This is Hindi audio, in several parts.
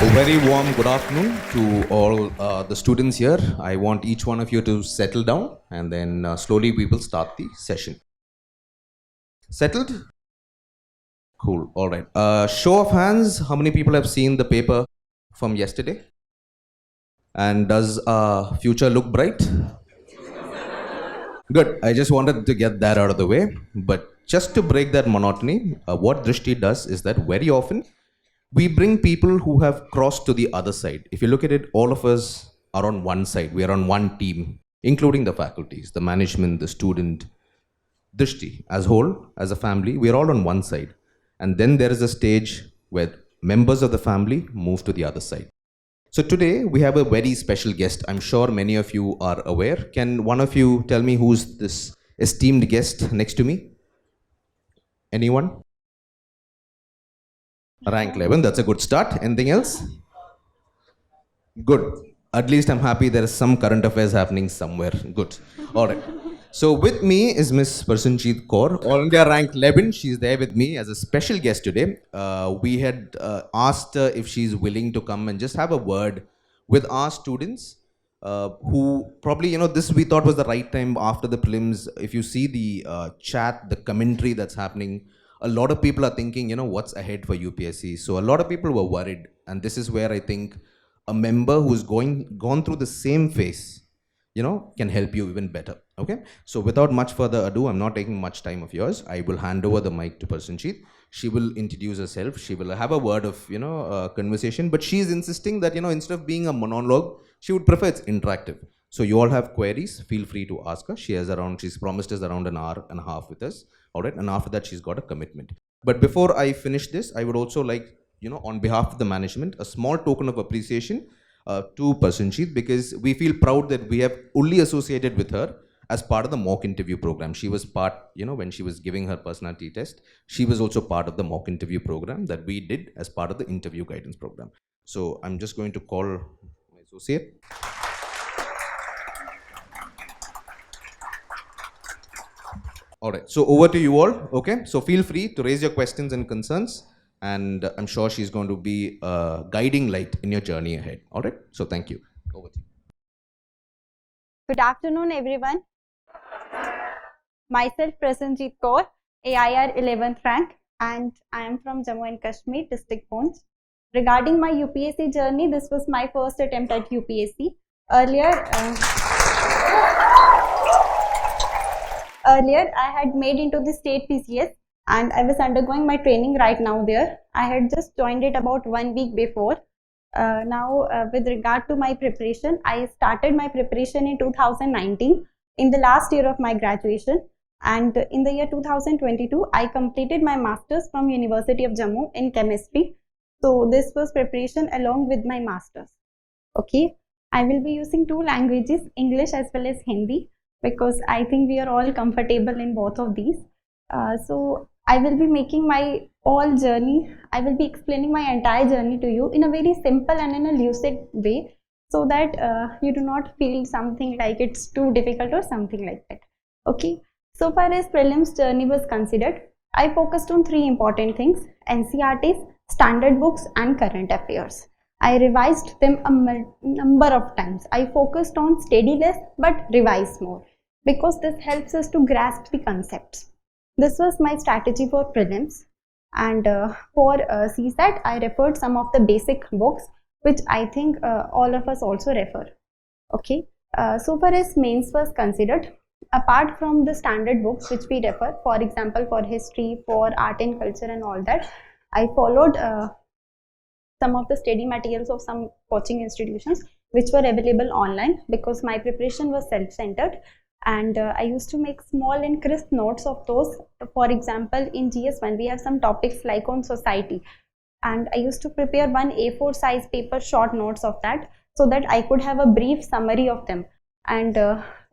A very warm good afternoon to all the students here. I want each one of you to settle down and then slowly we will start the session. Settled? Cool. All right. Show of hands, how many people have seen the paper from yesterday? And does future look bright? Good. I just wanted to get that out of the way. But just to break that monotony, what Drishti does is that very often we bring people who have crossed to the other side. If you look at it, all of us are on one side. We are on one team, including the faculties, the management, the student, Drishti as whole, as a family. We are all on one side. And then there is a stage where members of the family move to the other side. So today we have a very special guest. I'm sure many of you are aware. Can one of you tell me who's this esteemed guest next to me? Anyone? Rank 11, that's a good start. Anything else? Good. At least I'm happy there is some current affairs happening somewhere. Good. All right. So with me is Miss Prasenjit Kaur, All India Rank 11. She's there with me as a special guest today. We had asked her if she's willing to come and just have a word with our students who probably, this we thought was the right time after the prelims. If you see the chat, the commentary that's happening, a lot of people are thinking, what's ahead for UPSC. So a lot of people were worried. And this is where I think a member who's gone through the same phase, can help you even better. Okay. So without much further ado, I'm not taking much time of yours. I will hand over the mic to Prasenjit. She will introduce herself. She will have a word of, conversation, but she's insisting that, instead of being a monologue, she would prefer it's interactive. So you all have queries, feel free to ask her. She's promised us around an hour and a half with us. All right. And after that, she's got a commitment. But before I finish this, I would also like, on behalf of the management, a small token of appreciation to Prasenjit, because we feel proud that we have only associated with her as part of the mock interview program. She was part, when she was giving her personality test, she was also part of the mock interview program that we did as part of the interview guidance program. So I'm just going to call my associate. All right, so over to you all. Okay, so feel free to raise your questions and concerns, and I'm sure she's going to be a guiding light in your journey ahead. All right, so thank you. Over to you. Good afternoon, everyone. Myself, Prasenjit Kaur, AIR 11th rank, and I am from Jammu and Kashmir, district Poonch. Regarding my UPSC journey, this was my first attempt at UPSC. Earlier, I had made into the state PCS and I was undergoing my training right now there. I had just joined it about 1 week before. With regard to my preparation, I started my preparation in 2019, in the last year of my graduation. And in the year 2022, I completed my master's from University of Jammu in chemistry. So this was preparation along with my master's. Okay, I will be using two languages, English as well as Hindi, because I think we are all comfortable in both of these. So I will be making my all journey, I will be explaining my entire journey to you in a very simple and in a lucid way, so that you do not feel something like it's too difficult or something like that. Okay, so far as prelims journey was considered, I focused on three important things: NCERTs, standard books and current affairs. I revised them a number of times. I focused on study less but revise more, because this helps us to grasp the concepts. This was my strategy for prelims. And for CSAT, I referred some of the basic books, which I think all of us also refer. Okay. So far as mains was considered, apart from the standard books which we refer, for example, for history, for art and culture and all that, I followed some of the study materials of some coaching institutions which were available online, because my preparation was self-centered. And I used to make small and crisp notes of those. For example, in GS1, we have some topics like on society. And I used to prepare one A4 size paper short notes of that, so that I could have a brief summary of them. And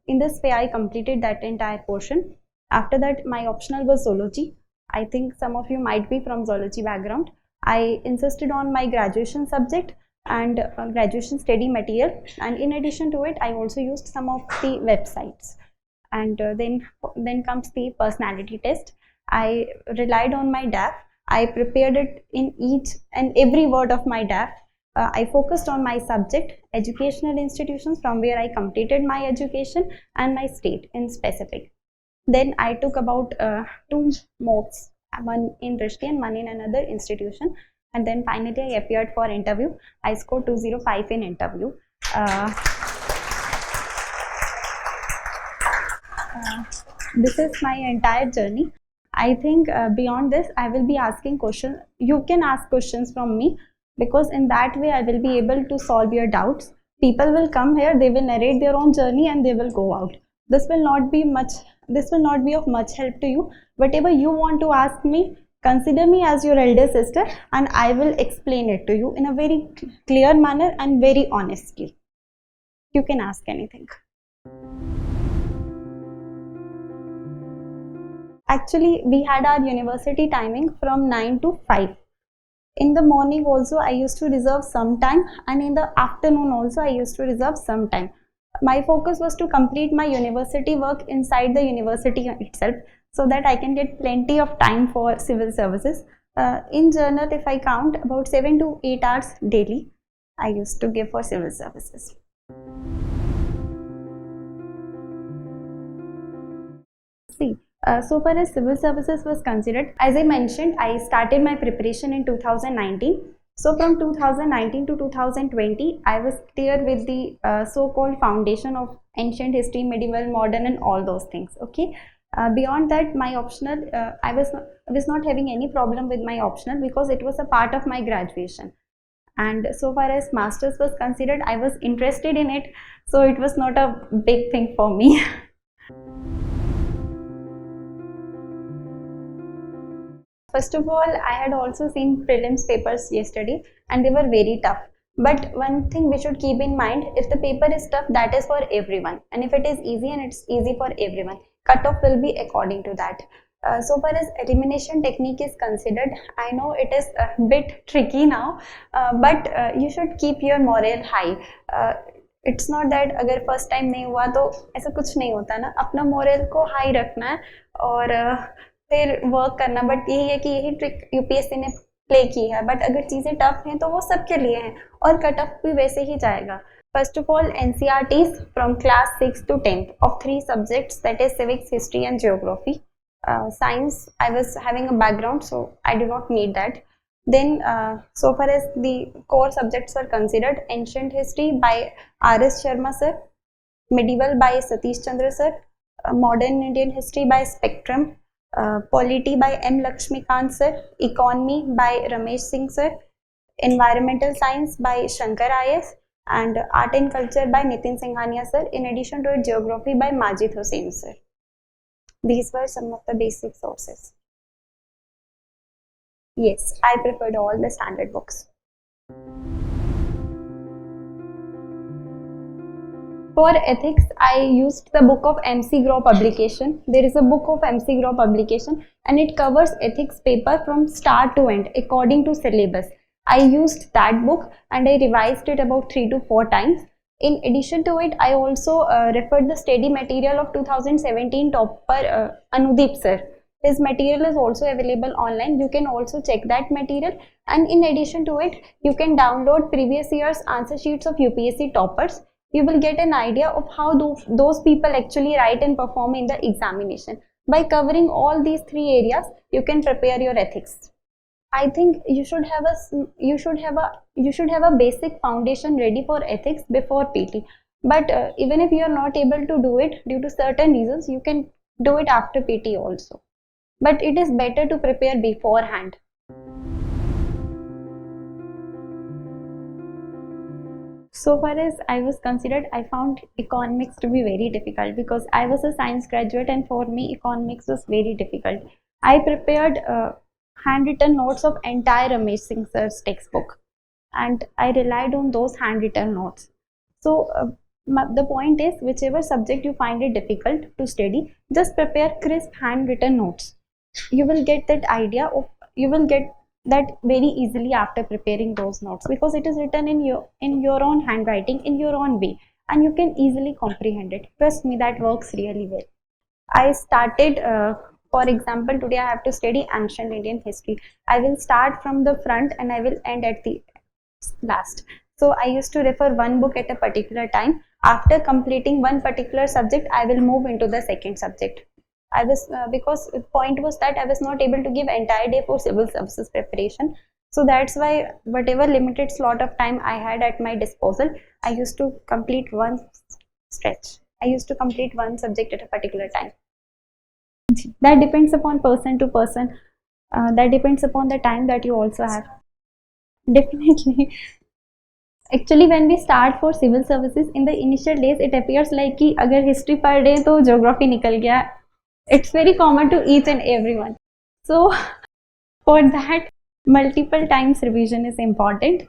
in this way, I completed that entire portion. After that, my optional was zoology. I think some of you might be from zoology background. I insisted on my graduation subject and graduation study material, and in addition to it, I also used some of the websites. And then comes the personality test. I relied on my DAF. I prepared it in each and every word of my DAF. I focused on my subject, educational institutions from where I completed my education, and my state in specific. Then I took about 2 mocks, one in Rishti and one in another institution. And then finally I appeared for interview. I scored 205 in interview. Uh, this is my entire journey. I think beyond this, I will be asking questions. You can ask questions from me, because in that way I will be able to solve your doubts. People will come here, they will narrate their own journey, and they will go out. This will not be much. This will not be of much help to you. Whatever you want to ask me, consider me as your elder sister, and I will explain it to you in a very clear manner and very honestly. You can ask anything. Actually, we had our university timing from 9 to 5. In the morning also I used to reserve some time, and in the afternoon also I used to reserve some time. My focus was to complete my university work inside the university itself, so that I can get plenty of time for civil services. In general, if I count, about 7 to 8 hours daily I used to give for civil services. See, so far as civil services was considered, as I mentioned, I started my preparation in 2019. So from 2019 to 2020, I was clear with the so-called foundation of ancient history, medieval, modern, and all those things. Okay. Beyond that, my optional, I was not having any problem with my optional, because it was a part of my graduation. And so far as masters was considered, I was interested in it, so it was not a big thing for me. First of all, I had also seen prelims papers yesterday, and they were very tough. But one thing we should keep in mind, if the paper is tough, that is for everyone. And if it is easy, and it's easy for everyone, cutoff will be according to that. So far as elimination technique is considered, I know it is a bit tricky now, but you should keep your morale high. It's not that अगर फर्स्ट टाइम नहीं हुआ तो ऐसा कुछ नहीं होता ना, अपना मोरल को हाई रखना है और फिर वर्क करना. बट यही है कि यही ट्रिक यूपीएससी ने प्ले की है. बट अगर चीज़ें टफ हैं तो वो सबके लिए हैं, और कट ऑफ भी वैसे ही जाएगा. First of all, NCERTs from class 6 to 10th of 3 subjects, that is civics, history and geography. Science, I was having a background, so I do not need that. Then so far as the core subjects were considered, ancient history by R.S. Sharma sir, medieval by Satish Chandra sir, modern Indian history by Spectrum, polity by M. Lakshmikant sir, economy by Ramesh Singh sir, environmental science by Shankar IS, and art and culture by Nitin Singhania sir. In addition to it, geography by Majid Hussain sir. These were some of the basic sources. Yes, I preferred all the standard books. For ethics, I used the book of MC Graw publication. There is a book of MC Graw publication, and it covers ethics paper from start to end according to syllabus. I used that book and I revised it about 3 to 4 times. In addition to it, I also referred the study material of 2017 topper Anudeep sir. His material is also available online. You can also check that material, and in addition to it, you can download previous year's answer sheets of UPSC toppers. You will get an idea of how those people actually write and perform in the examination. By covering all these 3 areas, you can prepare your ethics. I think you should have a basic foundation ready for ethics before PT. But even if you are not able to do it due to certain reasons, you can do it after PT also. But it is better to prepare beforehand. So far as I was considered, I found economics to be very difficult, because I was a science graduate, and for me economics was very difficult. I prepared handwritten notes of entire Ramesh Singh sir's textbook, and I relied on those handwritten notes. So the point is, whichever subject you find it difficult to study, just prepare crisp handwritten notes. You will get that idea of, you will get that very easily after preparing those notes, because it is written in your own handwriting, in your own way, and you can easily comprehend it. Trust me, that works really well. I started for example, today I have to study ancient Indian history. I will start from the front and I will end at the last. So I used to refer one book at a particular time. After completing one particular subject, I will move into the second subject. I was because the point was that I was not able to give entire day for civil services preparation. So that's why whatever limited slot of time I had at my disposal, I used to complete one stretch. I used to complete one subject at a particular time. That depends upon person to person. That depends upon the time that you also have. Definitely. Actually, when we start for civil services in the initial days, it appears like कि अगर history पढ़ रहे हैं तो geography निकल गया. It's very common to each and everyone. So for that, multiple times revision is important.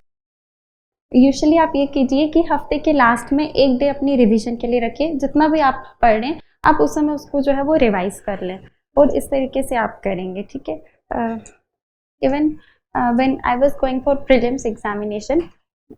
Usually आप ये कीजिए कि हफ्ते के लास्ट में एक डे अपनी रिवीजन के लिए रखिए. जितना भी आप पढ़ रहे हैं आप उस समय उसको जो है वो रिवाइज कर लें और इस तरीके से आप करेंगे. ठीक है. Even when I was going for prelims examination,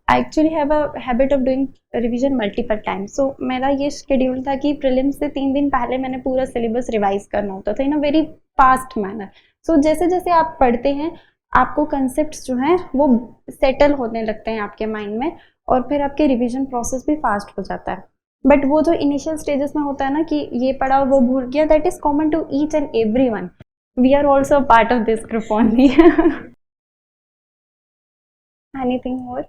I actually have a habit of doing revision multiple times. So मेरा ये शेड्यूल था कि प्रीलिम्स से 3 दिन पहले मैंने पूरा सिलेबस रिवाइज करना होता था इन अ वेरी फास्ट मैनर. सो जैसे जैसे आप पढ़ते हैं आपको कंसेप्ट्स जो हैं वो सेटल होने लगते हैं आपके माइंड में और फिर आपके रिवीजन प्रोसेस भी फास्ट हो जाता है. बट वो जो इनिशियल स्टेजेस में होता है ना कि ये पढ़ा और वो भूल गया, that is common to each and every one. We are also part of this group only. Anything more?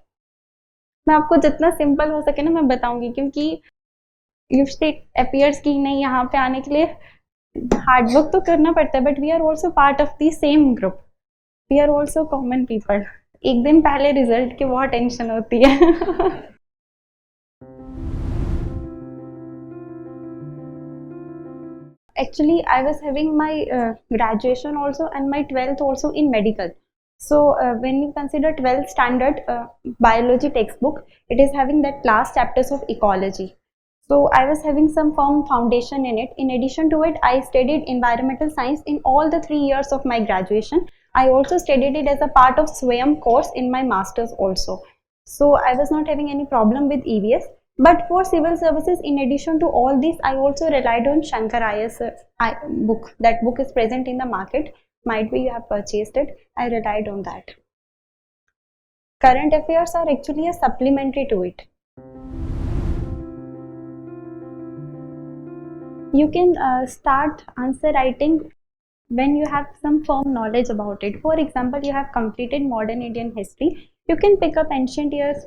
मैं आपको जितना सिंपल हो सके ना मैं बताऊंगी, क्योंकि यूजुअली अपीयर्स की नहीं यहाँ पे आने के लिए हार्ड वर्क तो करना पड़ता है, but we are also part of the same group. We are also common people. एक दिन पहले रिजल्ट की बहुत टेंशन होती है. Actually, I was having my graduation also and my 12th also in medical. So when you consider 12th standard biology textbook, it is having that last chapters of ecology. So I was having some firm foundation in it. In addition to it, I studied environmental science in all the 3 years of my graduation. I also studied it as a part of SWAYAM course in my masters also. So I was not having any problem with EVS. But for civil services, in addition to all this, I also relied on Shankar IS book. That book is present in the market. Might be you have purchased it. I relied on that. Current affairs are actually a supplementary to it. You can start answer writing when you have some firm knowledge about it. For example, you have completed modern Indian history. You can pick up ancient years,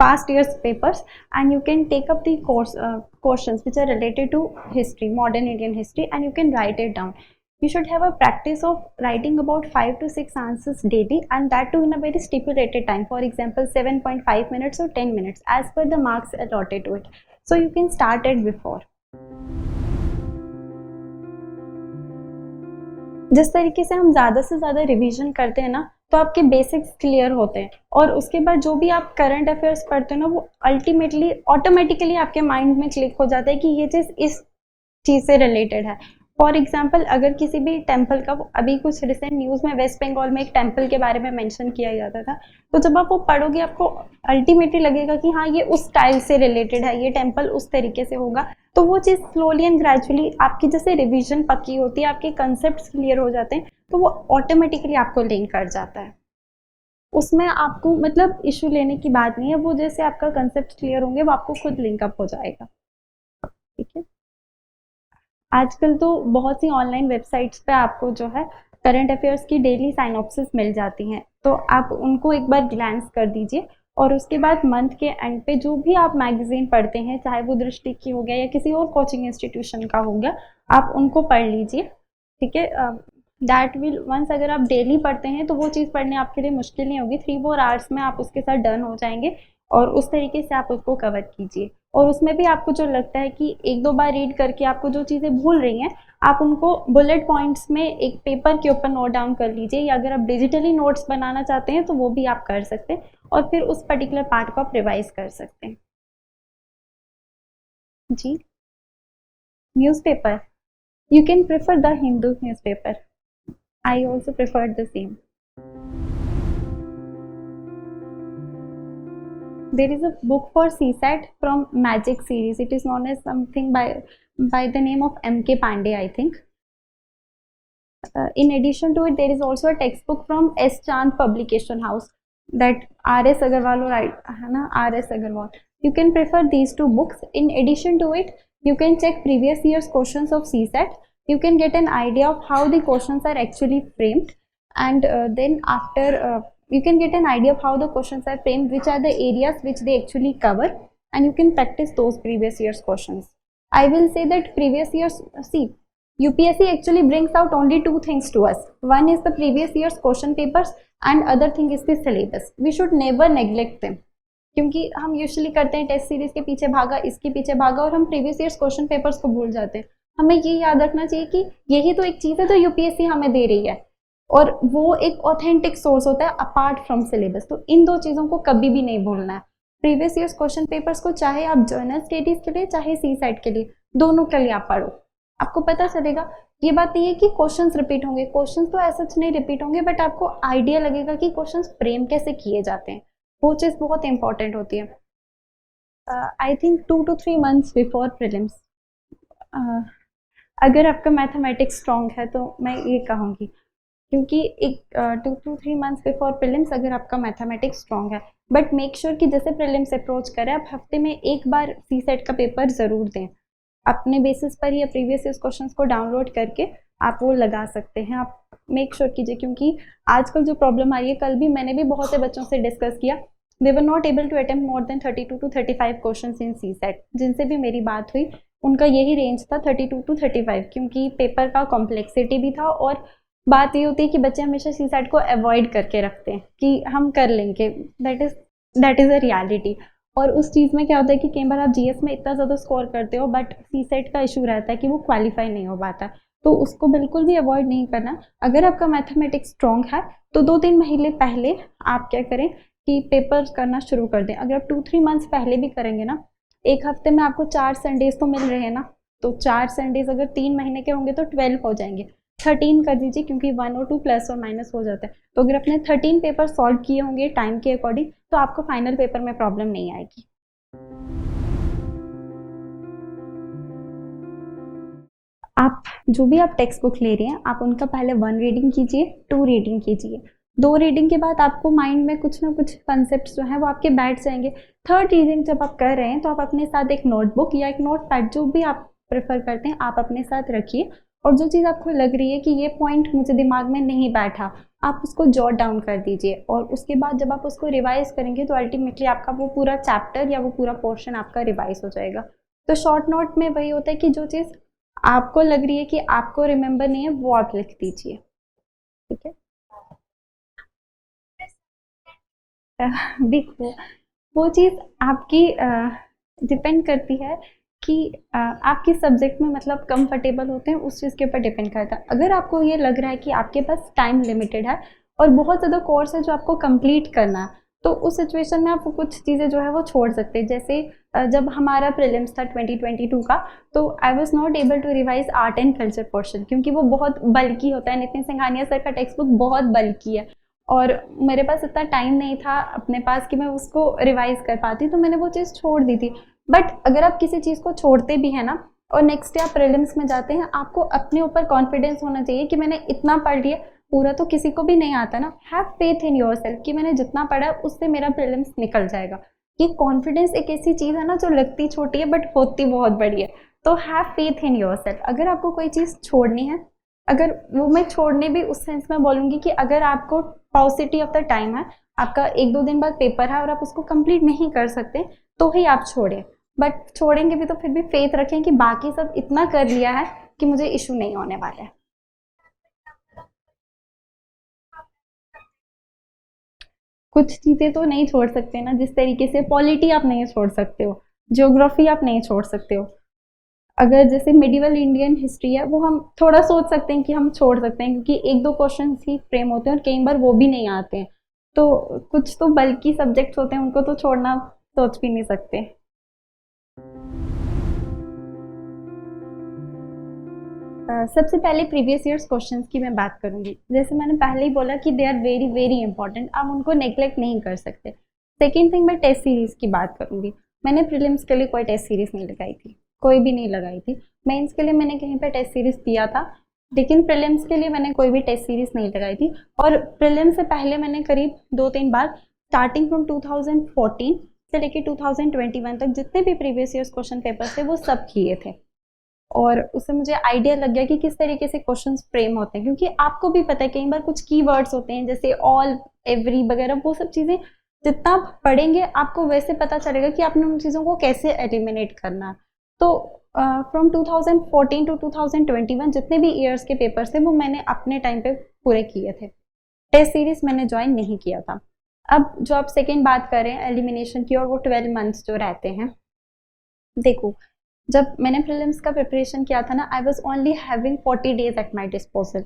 past years papers, and you can take up the questions which are related to history, modern Indian history, and you can write it down. You should have a practice of writing about 5 to 6 answers daily, and that too in a very stipulated time. For example, 7.5 minutes or 10 minutes as per the marks allotted to it. So you can start it before. जिस तरीके से हम ज़्यादा से ज़्यादा रिवीजन करते हैं ना तो आपके बेसिक्स क्लियर होते हैं और उसके बाद जो भी आप करंट अफेयर्स पढ़ते हैं ना वो अल्टीमेटली ऑटोमेटिकली आपके माइंड में क्लिक हो जाता है कि ये चीज़ इस चीज़ से रिलेटेड है. फॉर एग्जाम्पल, अगर किसी भी टेम्पल का, अभी कुछ रिसेंट न्यूज़ में वेस्ट बंगाल में एक टेम्पल के बारे में मेंशन किया जाता था, तो जब आप वो पढ़ोगे आपको अल्टीमेटली लगेगा कि हाँ ये उस स्टाइल से रिलेटेड है, ये टेम्पल उस तरीके से होगा. तो वो चीज़ स्लोली एंड ग्रेजुअली आपकी जैसे रिवीजन पक्की होती है, आपके कंसेप्ट क्लियर हो जाते हैं, तो वो ऑटोमेटिकली आपको लिंक कर जाता है. उसमें आपको मतलब इशू लेने की बात नहीं है, वो जैसे आपका कंसेप्ट क्लियर होंगे वो आपको खुद लिंकअप हो जाएगा. ठीक है. आजकल तो बहुत सी ऑनलाइन वेबसाइट्स पे आपको जो है करंट अफेयर्स की डेली साइनॉप्सिस मिल जाती हैं, तो आप उनको एक बार ग्लैंस कर दीजिए और उसके बाद मंथ के एंड पे जो भी आप मैगजीन पढ़ते हैं, चाहे वो दृष्टि की हो गया या किसी और कोचिंग इंस्टीट्यूशन का हो गया, आप उनको पढ़ लीजिए. ठीक है. दैट विल वंस अगर आप डेली पढ़ते हैं तो वो चीज़ पढ़ने आपके लिए मुश्किल नहीं होगी. 3-4 आवर्स में आप उसके साथ डन हो जाएंगे और उस तरीके से आप उसको कवर कीजिए. और उसमें भी आपको जो लगता है कि 1-2 बार रीड करके आपको जो चीज़ें भूल रही हैं, आप उनको बुलेट पॉइंट्स में एक पेपर के ऊपर नोट डाउन कर लीजिए, या अगर आप डिजिटली नोट्स बनाना चाहते हैं तो वो भी आप कर सकते हैं और फिर उस पर्टिकुलर पार्ट को आप रिवाइज कर सकते हैं. जी. Newspaper, you can prefer the Hindu newspaper. I also preferred the same. There is a book for CSAT from Magic series. It is known as something by the name of M.K. Pandey, I think. In addition to it, there is also a textbook from S. Chand Publication House. that R.S. Agarwal or है ना R.S. Agarwal. You can prefer these two books. In addition to it, you can check previous year's questions of CSAT. You can get an idea of how the questions are actually framed, and then after you can get an idea of how the questions are framed, which are the areas which they actually cover, and you can practice those previous year's questions. I will say that previous years, see, UPSC actually brings out only two things to us. One is the previous year's question papers and other thing is the syllabus. We should never neglect them. क्योंकि हम यूजुअली करते हैं टेस्ट सीरीज के पीछे भागा, इसके पीछे भागा और हम प्रीवियस ईयर्स क्वेश्चन पेपर्स को भूल जाते हैं. हमें ये याद रखना चाहिए कि यही तो एक चीज़ है जो यूपीएससी हमें दे रही है और वो एक ऑथेंटिक सोर्स होता है अपार्ट फ्रॉम सिलेबस. तो इन दो चीज़ों को कभी भी नहीं भूलना है. प्रीवियस ईयर्स क्वेश्चन पेपर्स को चाहे आप जर्नल स्टडीज के लिए चाहे सी साइट के लिए, दोनों के लिए आप पढ़ो. आपको पता चलेगा. ये बात नहीं है कि क्वेश्चंस रिपीट होंगे, क्वेश्चंस तो ऐसा नहीं रिपीट होंगे, बट आपको आइडिया लगेगा कि क्वेश्चंस फ्रेम कैसे किए जाते हैं. वो चीज़ बहुत इंपॉर्टेंट होती है. I think 2 to 3 months before prelims अगर आपका मैथमेटिक्स स्ट्रॉन्ग है तो मैं ये कहूँगी, क्योंकि एक 2 to 3 months बिफोर प्रीलिम्स अगर आपका मैथमेटिक्स स्ट्रॉन्ग है, बट मेक श्योर कि जैसे प्रीलिम्स अप्रोच करें आप हफ्ते में एक बार सी सेट का पेपर ज़रूर दें. अपने बेसिस पर या प्रीवियस ईयर क्वेश्चंस को डाउनलोड करके आप वो लगा सकते हैं. आप मेक श्योर कीजिए, क्योंकि आजकल जो प्रॉब्लम आ रही है, कल भी मैंने भी बहुत से बच्चों से डिस्कस किया, they were not able to attempt more than 32 to 35 questions in CSAT. जिनसे भी मेरी बात हुई उनका यही रेंज था 32 to 35, क्योंकि पेपर का कॉम्प्लेक्सिटी भी था. और बात ये होती है कि बच्चे हमेशा सी सेट को अवॉइड करके रखते हैं कि हम कर लेंगे, दैट इज़ अ रियलिटी. और उस चीज़ में क्या होता है कि कई बार आप जीएस में इतना ज़्यादा स्कोर करते हो बट सी सेट का इशू रहता है कि वो क्वालिफाई नहीं हो पाता. तो उसको बिल्कुल भी अवॉइड नहीं करना. अगर आपका मैथमेटिक्स स्ट्रॉन्ग है तो 2-3 महीने पहले आप क्या करें कि पेपर करना शुरू कर दें. अगर आप 2-3 months पहले भी करेंगे ना, एक हफ्ते में आपको 4 संडेज तो मिल रहे हैं ना, तो 4 संडेज अगर 3 महीने के होंगे तो 12 हो जाएंगे. 13 कर दीजिए, क्योंकि 1 और 2 प्लस और माइनस हो जाता है. तो अगर आपने 13 पेपर सॉल्व किए होंगे टाइम के अकॉर्डिंग तो आपको फाइनल पेपर में प्रॉब्लम नहीं आएगी. आप जो भी आप टेक्स्ट बुक ले रहे हैं आप उनका पहले 1 रीडिंग कीजिए, 2 रीडिंग कीजिए. 2 रीडिंग के बाद आपको माइंड में कुछ ना कुछ कंसेप्ट जो हैं वो आपके बैठ जाएंगे. 3rd रीडिंग जब आप कर रहे हैं तो आप अपने साथ एक नोटबुक या एक नोट पैड, जो भी आप प्रेफर करते हैं, आप अपने साथ रखिए. और जो चीज़ आपको लग रही है कि ये पॉइंट मुझे दिमाग में नहीं बैठा, आप उसको जॉट डाउन कर दीजिए. और उसके बाद जब आप उसको रिवाइज करेंगे तो अल्टीमेटली आपका वो पूरा चैप्टर या वो पूरा पोर्शन आपका रिवाइज हो जाएगा. तो शॉर्ट नोट में वही होता है कि जो चीज़ आपको लग रही है कि आपको रिमेंबर नहीं है वो आप लिख दीजिए. ठीक है. देखो, वो चीज़ आपकी डिपेंड करती है कि आप किस सब्जेक्ट में मतलब कंफर्टेबल होते हैं, उस चीज़ के ऊपर डिपेंड करता है. अगर आपको ये लग रहा है कि आपके पास टाइम लिमिटेड है और बहुत ज़्यादा कोर्स है जो आपको कंप्लीट करना है, तो उस सिचुएशन में आप कुछ चीज़ें जो है वो छोड़ सकते हैं. जैसे जब हमारा प्रीलिम्स था 2022 का, तो I was not able to revise art and culture portion, क्योंकि वो बहुत बल्कि होता है. नितिन सिंघानिया सर का टेक्स्ट बुक बहुत बल्कि है और मेरे पास इतना टाइम नहीं था अपने पास कि मैं उसको रिवाइज कर पाती, तो मैंने वो चीज़ छोड़ दी थी. बट अगर आप किसी चीज़ को छोड़ते भी हैं ना और नेक्स्ट डे आप प्रीलिम्स में जाते हैं, आपको अपने ऊपर कॉन्फिडेंस होना चाहिए कि मैंने इतना पढ़ लिया. पूरा तो किसी को भी नहीं आता ना. Have faith in your self कि मैंने जितना पढ़ा उससे मेरा प्रीलिम्स निकल जाएगा. ये कॉन्फिडेंस एक ऐसी चीज़ है ना जो लगती छोटी है बट होती बहुत बड़ी है. तो have faith in your self. अगर आपको कोई चीज़ छोड़नी है, अगर वो मैं छोड़ने भी उस सेंस में बोलूँगी कि अगर आपको पाउसिटी ऑफ द टाइम है, आपका 1-2 दिन बाद पेपर है और आप उसको कंप्लीट नहीं कर सकते, तो ही आप छोड़ें. बट छोड़ेंगे भी तो फिर भी फेथ रखें कि बाकी सब इतना कर लिया है कि मुझे इशू नहीं होने वाला है. कुछ चीज़ें तो नहीं छोड़ सकते ना, जिस तरीके से पॉलिटी आप नहीं छोड़ सकते हो, ज्योग्राफी आप नहीं छोड़ सकते हो. अगर जैसे मिडिवल इंडियन हिस्ट्री है वो हम थोड़ा सोच सकते हैं कि हम छोड़ सकते हैं, क्योंकि 1-2 क्वेश्चन ही फ्रेम होते हैं और कई बार वो भी नहीं आते हैं. तो कुछ तो बल्कि सब्जेक्ट्स होते हैं उनको तो छोड़ना सोच भी नहीं सकते. सबसे पहले प्रीवियस ईयर्स क्वेश्चंस की मैं बात करूंगी. जैसे मैंने पहले ही बोला कि they are very very important, आप उनको नेग्लेक्ट नहीं कर सकते. सेकेंड थिंग, मैं टेस्ट सीरीज़ की बात करूंगी. मैंने प्रीलिम्स के लिए कोई टेस्ट सीरीज़ नहीं लगाई थी, कोई भी नहीं लगाई थी. मेंस के लिए मैंने कहीं पे टेस्ट सीरीज़ दिया था, लेकिन प्रीलिम्स के लिए मैंने कोई भी टेस्ट सीरीज़ नहीं लगाई थी. और प्रीलिम्स से पहले मैंने करीब 2-3 बार स्टार्टिंग फ्रॉम 2014 से लेके 2021 तक जितने भी प्रीवियस ईयर्स क्वेश्चन पेपर्स थे वो सब किए थे, और उससे मुझे आइडिया लग गया कि किस तरीके से क्वेश्चंस फ्रेम होते हैं, क्योंकि आपको भी पता है कई बार कुछ कीवर्ड्स होते हैं जैसे ऑल, एवरी वगैरह, वो सब चीज़ें जितना आप पढ़ेंगे आपको वैसे पता चलेगा कि आपने उन चीज़ों को कैसे एलिमिनेट करना है। तो फ्रॉम 2014 टू 2021 जितने भी ईयर्स के पेपर्स थे वो मैंने अपने टाइम पे पूरे किए थे। टेस्ट सीरीज मैंने ज्वाइन नहीं किया था। अब जो आप सेकेंड बात करें एलिमिनेशन की, और वो 12 मंथ्स जो रहते हैं, देखो जब मैंने प्रीलिम्स का प्रिपरेशन किया था ना, I was only having 40 days at my disposal,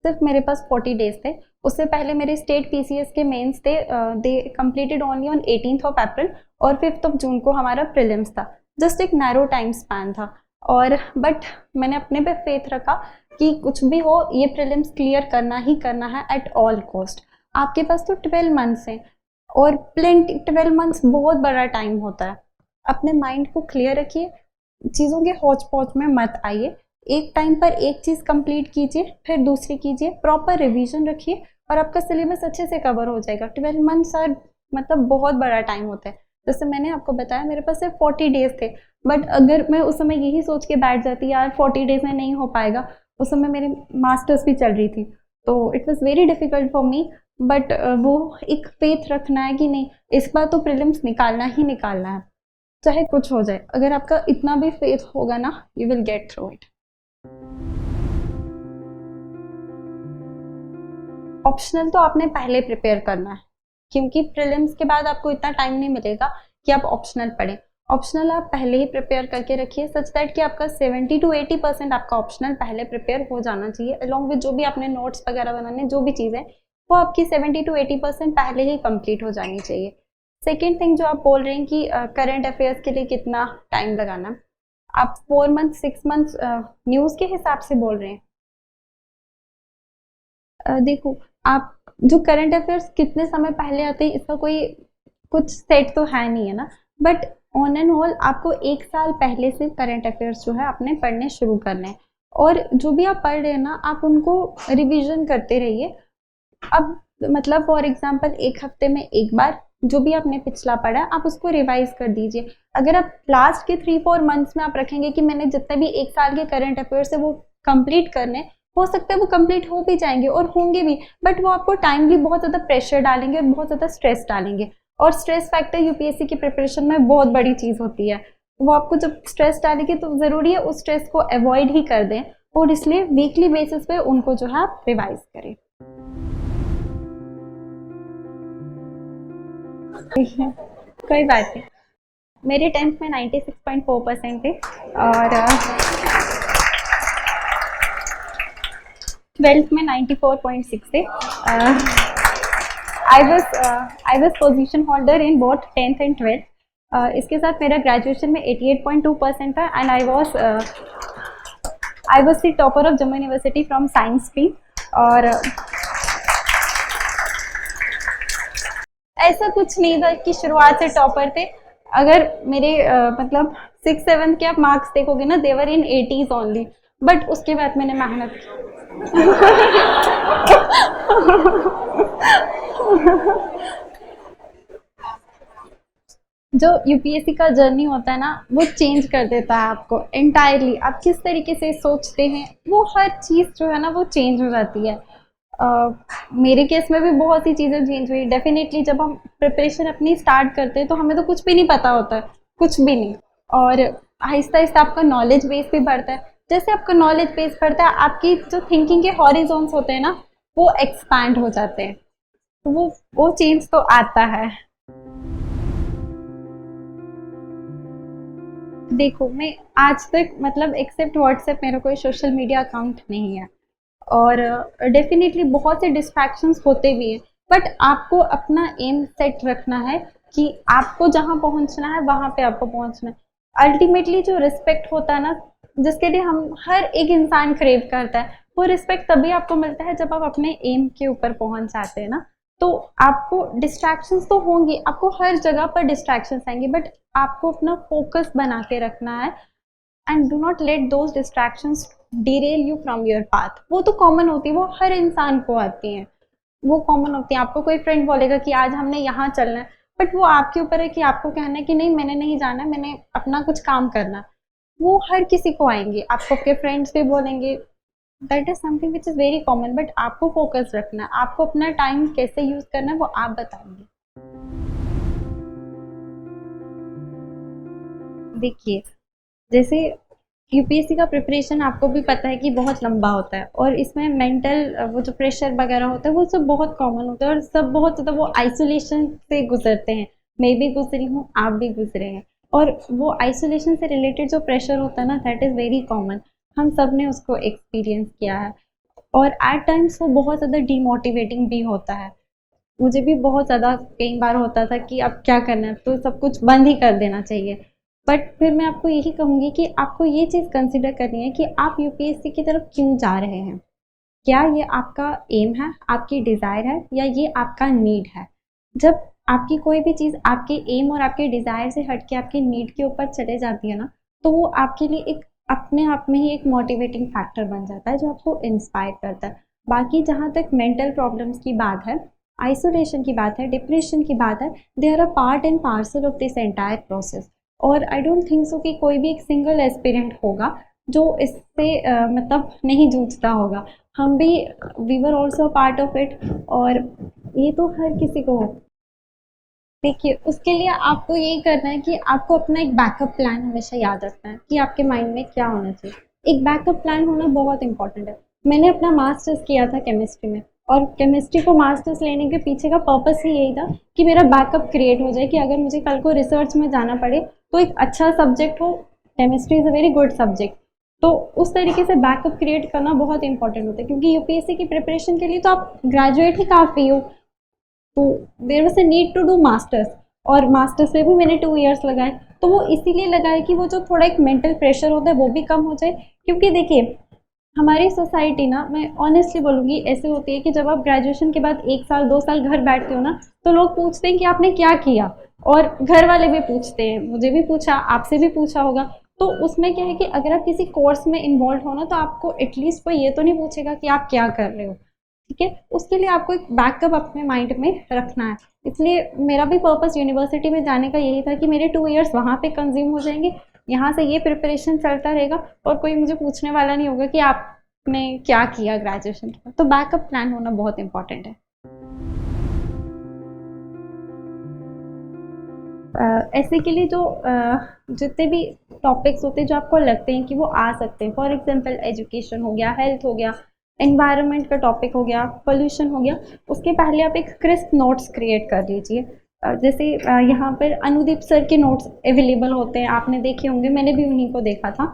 सिर्फ मेरे पास 40 डेज थे। उससे पहले मेरे स्टेट पीसीएस के मेंस थे, दे completed only on 18th of April, और 5th ऑफ जून को हमारा प्रीलिम्स था। जस्ट एक नैरो टाइम स्पैन था, और बट मैंने अपने पे फेथ रखा कि कुछ भी हो ये प्रीलिम्स क्लियर करना ही करना है एट ऑल कॉस्ट। आपके पास तो 12 मंथ्स हैं, और प्लेंटी 12 मंथ्स बहुत बड़ा टाइम होता है। अपने माइंड को क्लियर रखिए, चीज़ों के हौच पौच में मत आइए, एक टाइम पर एक चीज़ कंप्लीट कीजिए, फिर दूसरी कीजिए, प्रॉपर रिवीजन रखिए और आपका सिलेबस अच्छे से कवर हो जाएगा। 12 मंथ्स आर मतलब बहुत बड़ा टाइम होता है। जैसे मैंने आपको बताया मेरे पास सिर्फ 40 डेज थे, बट अगर मैं उस समय यही सोच के बैठ जाती यार 40 डेज में नहीं हो पाएगा, उस समय मेरे मास्टर्स भी चल रही थी, तो it was very difficult for me. But वो एक फेथ रखना है कि नहीं इस बार तो प्रीलिम्स निकालना ही निकालना है, चाहे कुछ हो जाए। अगर आपका इतना भी फेथ होगा ना, you will get through it. Optional तो आपने पहले प्रिपेयर करना है, क्योंकि प्रीलिम्स के बाद आपको इतना टाइम नहीं मिलेगा कि आप ऑप्शनल पढ़ें। ऑप्शनल आप पहले ही प्रिपेयर करके रखिए, सच दैट कि आपका 70 to 80% आपका ऑप्शनल पहले प्रिपेयर हो जाना चाहिए, अलॉन्ग विद जो भी आपने नोट्स वगैरह बनाने, जो भी चीज़ें वो आपकी 70 to 80% पहले ही कंप्लीट हो जानी चाहिए। सेकेंड थिंग जो आप बोल रहे हैं कि करंट अफेयर्स के लिए कितना टाइम लगाना, आप 4 मंथ 6 मंथ न्यूज़ के हिसाब से बोल रहे हैं? देखो आप जो करंट अफेयर्स कितने समय पहले आते हैं इसका कोई कुछ सेट तो है नहीं है ना, बट ऑन एंड ऑल आपको एक साल पहले से करंट अफेयर्स जो है आपने पढ़ने शुरू करने हैं, और जो भी आप पढ़ रहे हैं ना आप उनको रिवीजन करते रहिए। अब मतलब फॉर एग्जांपल एक हफ्ते में एक बार जो भी आपने पिछला पढ़ा आप उसको रिवाइज कर दीजिए। अगर आप लास्ट के 3-4 मंथ्स में आप रखेंगे कि मैंने जितने भी एक साल के करंट अफेयर्स है वो कंप्लीट करने, हो सकता है वो कंप्लीट हो भी जाएंगे और होंगे भी, बट वो आपको टाइमली बहुत ज़्यादा प्रेशर डालेंगे और बहुत ज़्यादा स्ट्रेस डालेंगे, और स्ट्रेस फैक्टर यूपीएससी की प्रिपरेशन में बहुत बड़ी चीज़ होती है। वो आपको जब स्ट्रेस डालेगी तो ज़रूरी है उस स्ट्रेस को अवॉइड ही कर दें, और इसलिए वीकली बेसिस पे उनको जो है आप रिवाइज करें। कोई बात नहीं, मेरे 10th में 96.4% थे, और 12th में 94.6 थे। I was position holder in both 10th and 12th। इसके साथ मेरा ग्रेजुएशन में 88.2% था, and I was the topper of Jammu university from science stream. और ऐसा कुछ नहीं था कि शुरुआत से टॉपर थे। अगर मेरे मतलब 6-7 के आप मार्क्स देखोगे ना, देवर इन 80s ओनली, बट उसके बाद मैंने मेहनत की। जो यूपीएससी का जर्नी होता है ना वो चेंज कर देता है आपको एंटायरली। आप किस तरीके से सोचते हैं वो हर चीज़ जो है ना वो चेंज हो जाती है। मेरे केस में भी बहुत सी चीज़ें चेंज हुई डेफिनेटली। जब हम प्रिपरेशन अपनी स्टार्ट करते हैं तो हमें तो कुछ भी नहीं पता होता है, कुछ भी नहीं, और आहिस्ता आहिस्ता आपका नॉलेज बेस भी बढ़ता है। जैसे आपका नॉलेज बेस बढ़ता है आपकी जो थिंकिंग के हॉरिजॉन्स होते हैं ना वो एक्सपैंड हो जाते हैं, तो वो चेंज तो आता है। देखो मैं आज तक मतलब एक्सेप्ट व्हाट्सएप मेरा कोई सोशल मीडिया अकाउंट नहीं है, और डेफिनेटली बहुत से डिस्ट्रैक्शंस होते भी हैं, बट आपको अपना एम सेट रखना है कि आपको जहाँ पहुँचना है वहाँ पे आपको पहुँचना है। अल्टीमेटली जो रिस्पेक्ट होता है ना जिसके लिए हम हर एक इंसान क्रेव करता है, वो रिस्पेक्ट तभी आपको मिलता है जब आप अपने एम के ऊपर पहुँच जाते हैं ना। तो आपको डिस्ट्रैक्शंस तो होंगी, आपको हर जगह पर डिस्ट्रैक्शंस आएंगे, बट आपको अपना फोकस बना के रखना है, and do not let those distractions Daryl you from your path. वो तो कॉमन होती है, वो हर इंसान को आती हैं, वो कॉमन होती है। आपको कोई फ्रेंड बोलेगा कि आज हमने यहाँ चलना है, बट वो आपके ऊपर है कि आपको कहना है कि नहीं मैंने नहीं जाना, मैंने अपना कुछ काम करना है। वो हर किसी को आएंगे, आपको आपके फ्रेंड्स भी बोलेंगे। That is something which is very common, but आपको फोकस रखना है, आपको अपना टाइम कैसे यूज करना है वो आप बताएंगे। देखिए, जैसे यूपीएससी का प्रिपरेशन आपको भी पता है कि बहुत लंबा होता है, और इसमें मेंटल वो जो प्रेशर वगैरह होता है वो सब बहुत कॉमन होता है, और सब बहुत ज़्यादा वो आइसोलेशन से गुजरते हैं। मैं भी गुजरी हूँ, आप भी गुजरे हैं, और वो आइसोलेशन से रिलेटेड जो प्रेशर होता है ना, दैट इज़ वेरी कॉमन। हम सब ने उसको एक्सपीरियंस किया है, और एट टाइम्स वो बहुत ज़्यादा डीमोटिवेटिंग भी होता है। मुझे भी बहुत ज़्यादा कई बार होता था कि अब क्या करना है, तो सब कुछ बंद ही कर देना चाहिए। बट फिर मैं आपको यही कहूँगी कि आपको ये चीज़ कंसिडर करनी है कि आप यूपीएससी की तरफ क्यों जा रहे हैं। क्या ये आपका एम है, आपकी डिज़ायर है, या ये आपका नीड है। जब आपकी कोई भी चीज़ आपके एम और आपके डिज़ायर से हट के आपके नीड के ऊपर चले जाती है ना, तो वो आपके लिए एक अपने आप में ही एक मोटिवेटिंग फैक्टर बन जाता है जो आपको इंस्पायर करता है। बाकी जहाँ तक मेंटल प्रॉब्लम्स की बात है, आइसोलेशन की बात है, डिप्रेशन की बात है, they are a part and parcel of this entire process. और आई डोंट थिंक सो कि कोई भी एक सिंगल एस्पिरेंट होगा जो इससे मतलब नहीं जूझता होगा। हम भी, we were also part of it, और ये तो हर किसी को हो। देखिए, उसके लिए आपको यही करना है कि आपको अपना एक बैकअप प्लान हमेशा याद रखना है कि आपके माइंड में क्या होना चाहिए। एक बैकअप प्लान होना बहुत इंपॉर्टेंट है। मैंने अपना मास्टर्स किया था केमिस्ट्री में, और केमिस्ट्री को मास्टर्स लेने के पीछे का पर्पस ही यही था कि मेरा बैकअप क्रिएट हो जाए, कि अगर मुझे कल को रिसर्च में जाना पड़े तो एक अच्छा सब्जेक्ट हो। Chemistry is a very good subject. तो उस तरीके से बैकअप क्रिएट करना बहुत इंपॉर्टेंट होता है, क्योंकि यूपीएससी की प्रिपरेशन के लिए तो आप ग्रेजुएट ही काफ़ी हो। तो there was a need to do masters, और मास्टर्स में भी मैंने 2 इयर्स लगाए। तो वो इसीलिए लगाए कि वो जो थोड़ा एक मेंटल प्रेशर होता है वो भी कम हो जाए। क्योंकि देखिए, हमारी सोसाइटी ना, मैं ऑनेस्टली बोलूँगी, ऐसे होती है कि जब आप ग्रेजुएशन के बाद 1 साल 2 साल घर बैठते हो ना, तो लोग पूछते हैं कि आपने क्या किया, और घर वाले भी पूछते हैं, मुझे भी पूछा, आपसे भी पूछा होगा। तो उसमें क्या है कि अगर आप किसी कोर्स में इन्वॉल्व हो ना, तो आपको एटलीस्ट कोई ये तो नहीं पूछेगा कि आप क्या कर रहे हो। ठीक है, उसके लिए आपको एक बैकअप अपने माइंड में रखना है। इसलिए मेरा भी पर्पस यूनिवर्सिटी में जाने का यही था कि मेरे 2 इयर्स वहाँ पे कंज्यूम हो जाएंगे, यहाँ से ये प्रिपरेशन चलता रहेगा, और कोई मुझे पूछने वाला नहीं होगा कि आपने क्या किया ग्रेजुएशन के बाद। तो बैकअप प्लान होना बहुत इंपॉर्टेंट है। ऐसे के लिए जो जितने भी टॉपिक्स होते हैं जो आपको लगते हैं कि वो आ सकते हैं, फॉर एग्जांपल एजुकेशन हो गया, हेल्थ हो गया, एनवायरनमेंट का टॉपिक हो गया, पोल्यूशन हो गया, उसके पहले आप एक क्रिस्प नोट्स क्रिएट कर लीजिए। जैसे यहाँ पर अनुदीप सर के नोट्स अवेलेबल होते हैं, आपने देखे होंगे, मैंने भी उन्हीं को देखा था।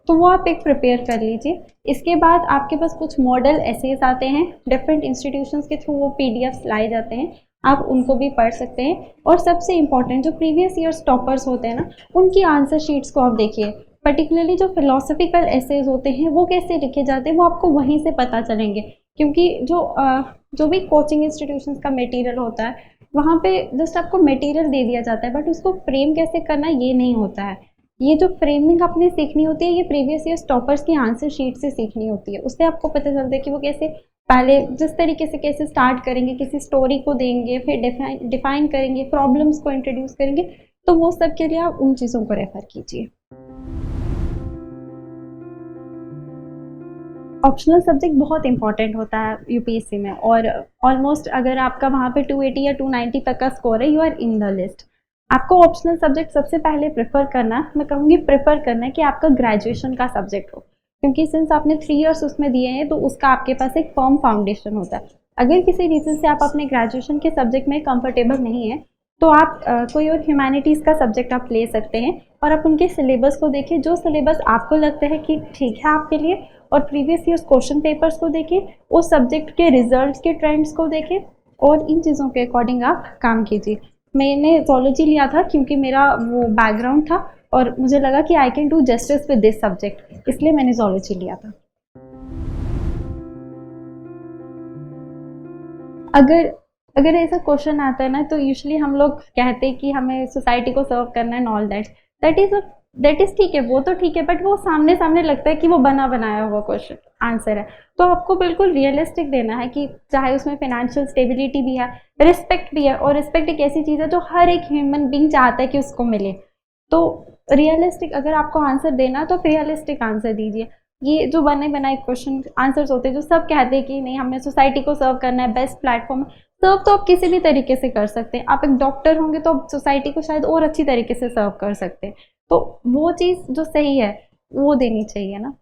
तो वो आप एक प्रिपेयर कर लीजिए। इसके बाद आपके पास कुछ मॉडल एसेज आते हैं, डिफरेंट इंस्टीट्यूशंस के थ्रू वो पीडीएफ्स लाए जाते हैं, आप उनको भी पढ़ सकते हैं। और सबसे इम्पॉर्टेंट, जो प्रीवियस ईयर्स टॉपर्स होते हैं ना, उनकी आंसर शीट्स को आप देखिए। पर्टिकुलरली जो फिलोसफिकल एसेज होते हैं वो कैसे लिखे जाते हैं वो आपको वहीं से पता चलेंगे। क्योंकि जो भी कोचिंग इंस्टीट्यूशंस का मटेरियल होता है, वहाँ पे जस्ट आपको मटेरियल दे दिया जाता है, बट उसको फ्रेम कैसे करना ये नहीं होता है। ये जो फ्रेमिंग आपने सीखनी होती है, ये प्रीवियस ईयर्स टॉपर्स की आंसर शीट से सीखनी होती है। उससे आपको पता चलता है कि वो कैसे पहले जिस तरीके से कैसे स्टार्ट करेंगे, किसी स्टोरी को देंगे, फिर डिफाइन करेंगे, प्रॉब्लम्स को इंट्रोड्यूस करेंगे। तो वो सब के लिए आप उन चीज़ों को रेफर कीजिए। ऑप्शनल सब्जेक्ट बहुत इंपॉर्टेंट होता है यूपीएससी में, और ऑलमोस्ट अगर आपका वहाँ पे 280 या 290 तक का स्कोर है, you are in the list. आपको ऑप्शनल सब्जेक्ट सबसे पहले प्रेफर करना, मैं कहूँगी प्रेफर करना है कि आपका ग्रेजुएशन का सब्जेक्ट हो, क्योंकि सिंस आपने 3 इयर्स उसमें दिए हैं तो उसका आपके पास एक फर्म फाउंडेशन होता है। अगर किसी रीज़न से आप अपने ग्रेजुएशन के सब्जेक्ट में कंफर्टेबल नहीं है, तो आप कोई और ह्यूमैनिटीज़ का सब्जेक्ट आप ले सकते हैं, और आप उनके सिलेबस को देखिए, जो सिलेबस आपको लगता है कि ठीक है आपके लिए, और प्रीवियस ईयर्स क्वेश्चन पेपर्स को देखें, उस सब्जेक्ट के रिजल्ट्स के ट्रेंड्स को देखें, और इन चीज़ों के अकॉर्डिंग आप काम कीजिए। मैंने जोलॉजी लिया था क्योंकि मेरा वो बैकग्राउंड था, और मुझे लगा कि I can do justice with this subject, इसलिए मैंने जोलॉजी लिया था। अगर अगर ऐसा क्वेश्चन आता है ना, तो यूजुअली हम लोग कहते हैं कि हमें सोसाइटी को सर्व करना है and all that. That is a that is ठीक है, वो तो ठीक है, बट वो सामने सामने लगता है कि वो बना बनाया हुआ क्वेश्चन आंसर है। तो आपको बिल्कुल रियलिस्टिक देना है कि चाहे उसमें फाइनेंशियल स्टेबिलिटी भी है, रिस्पेक्ट भी है, और रिस्पेक्ट एक ऐसी चीज़ है जो हर एक ह्यूमन बीइंग चाहता है कि उसको मिले। तो रियलिस्टिक अगर आपको आंसर देना है तो रियलिस्टिक आंसर दीजिए। ये जो बने बनाए क्वेश्चन आंसर्स होते हैं जो सब कहते हैं कि नहीं हमें सोसाइटी को सर्व करना है, बेस्ट प्लेटफॉर्म, सर्व तो आप किसी भी तरीके से कर सकते हैं। आप एक डॉक्टर होंगे तो आप सोसाइटी को शायद और अच्छी तरीके से सर्व कर सकते हैं। तो वो चीज़ जो सही है वो देनी चाहिए ना।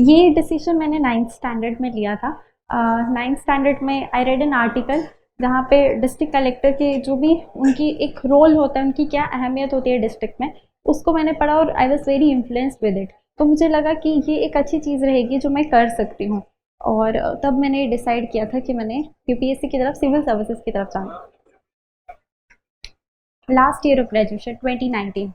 ये डिसीजन मैंने 9th स्टैंडर्ड में लिया था। 9th स्टैंडर्ड में आई रेड एन आर्टिकल जहाँ पे डिस्ट्रिक्ट कलेक्टर के जो भी उनकी एक रोल होता है, उनकी क्या अहमियत होती है डिस्ट्रिक्ट में, उसको मैंने पढ़ा और I was very influenced with it. तो मुझे लगा कि ये एक अच्छी चीज़ रहेगी जो मैं कर सकती हूँ, और तब मैंने डिसाइड किया था कि मैंने यूपीएससी की तरफ, सिविल सर्विसेज की तरफ जाना। Last year of graduation 2019।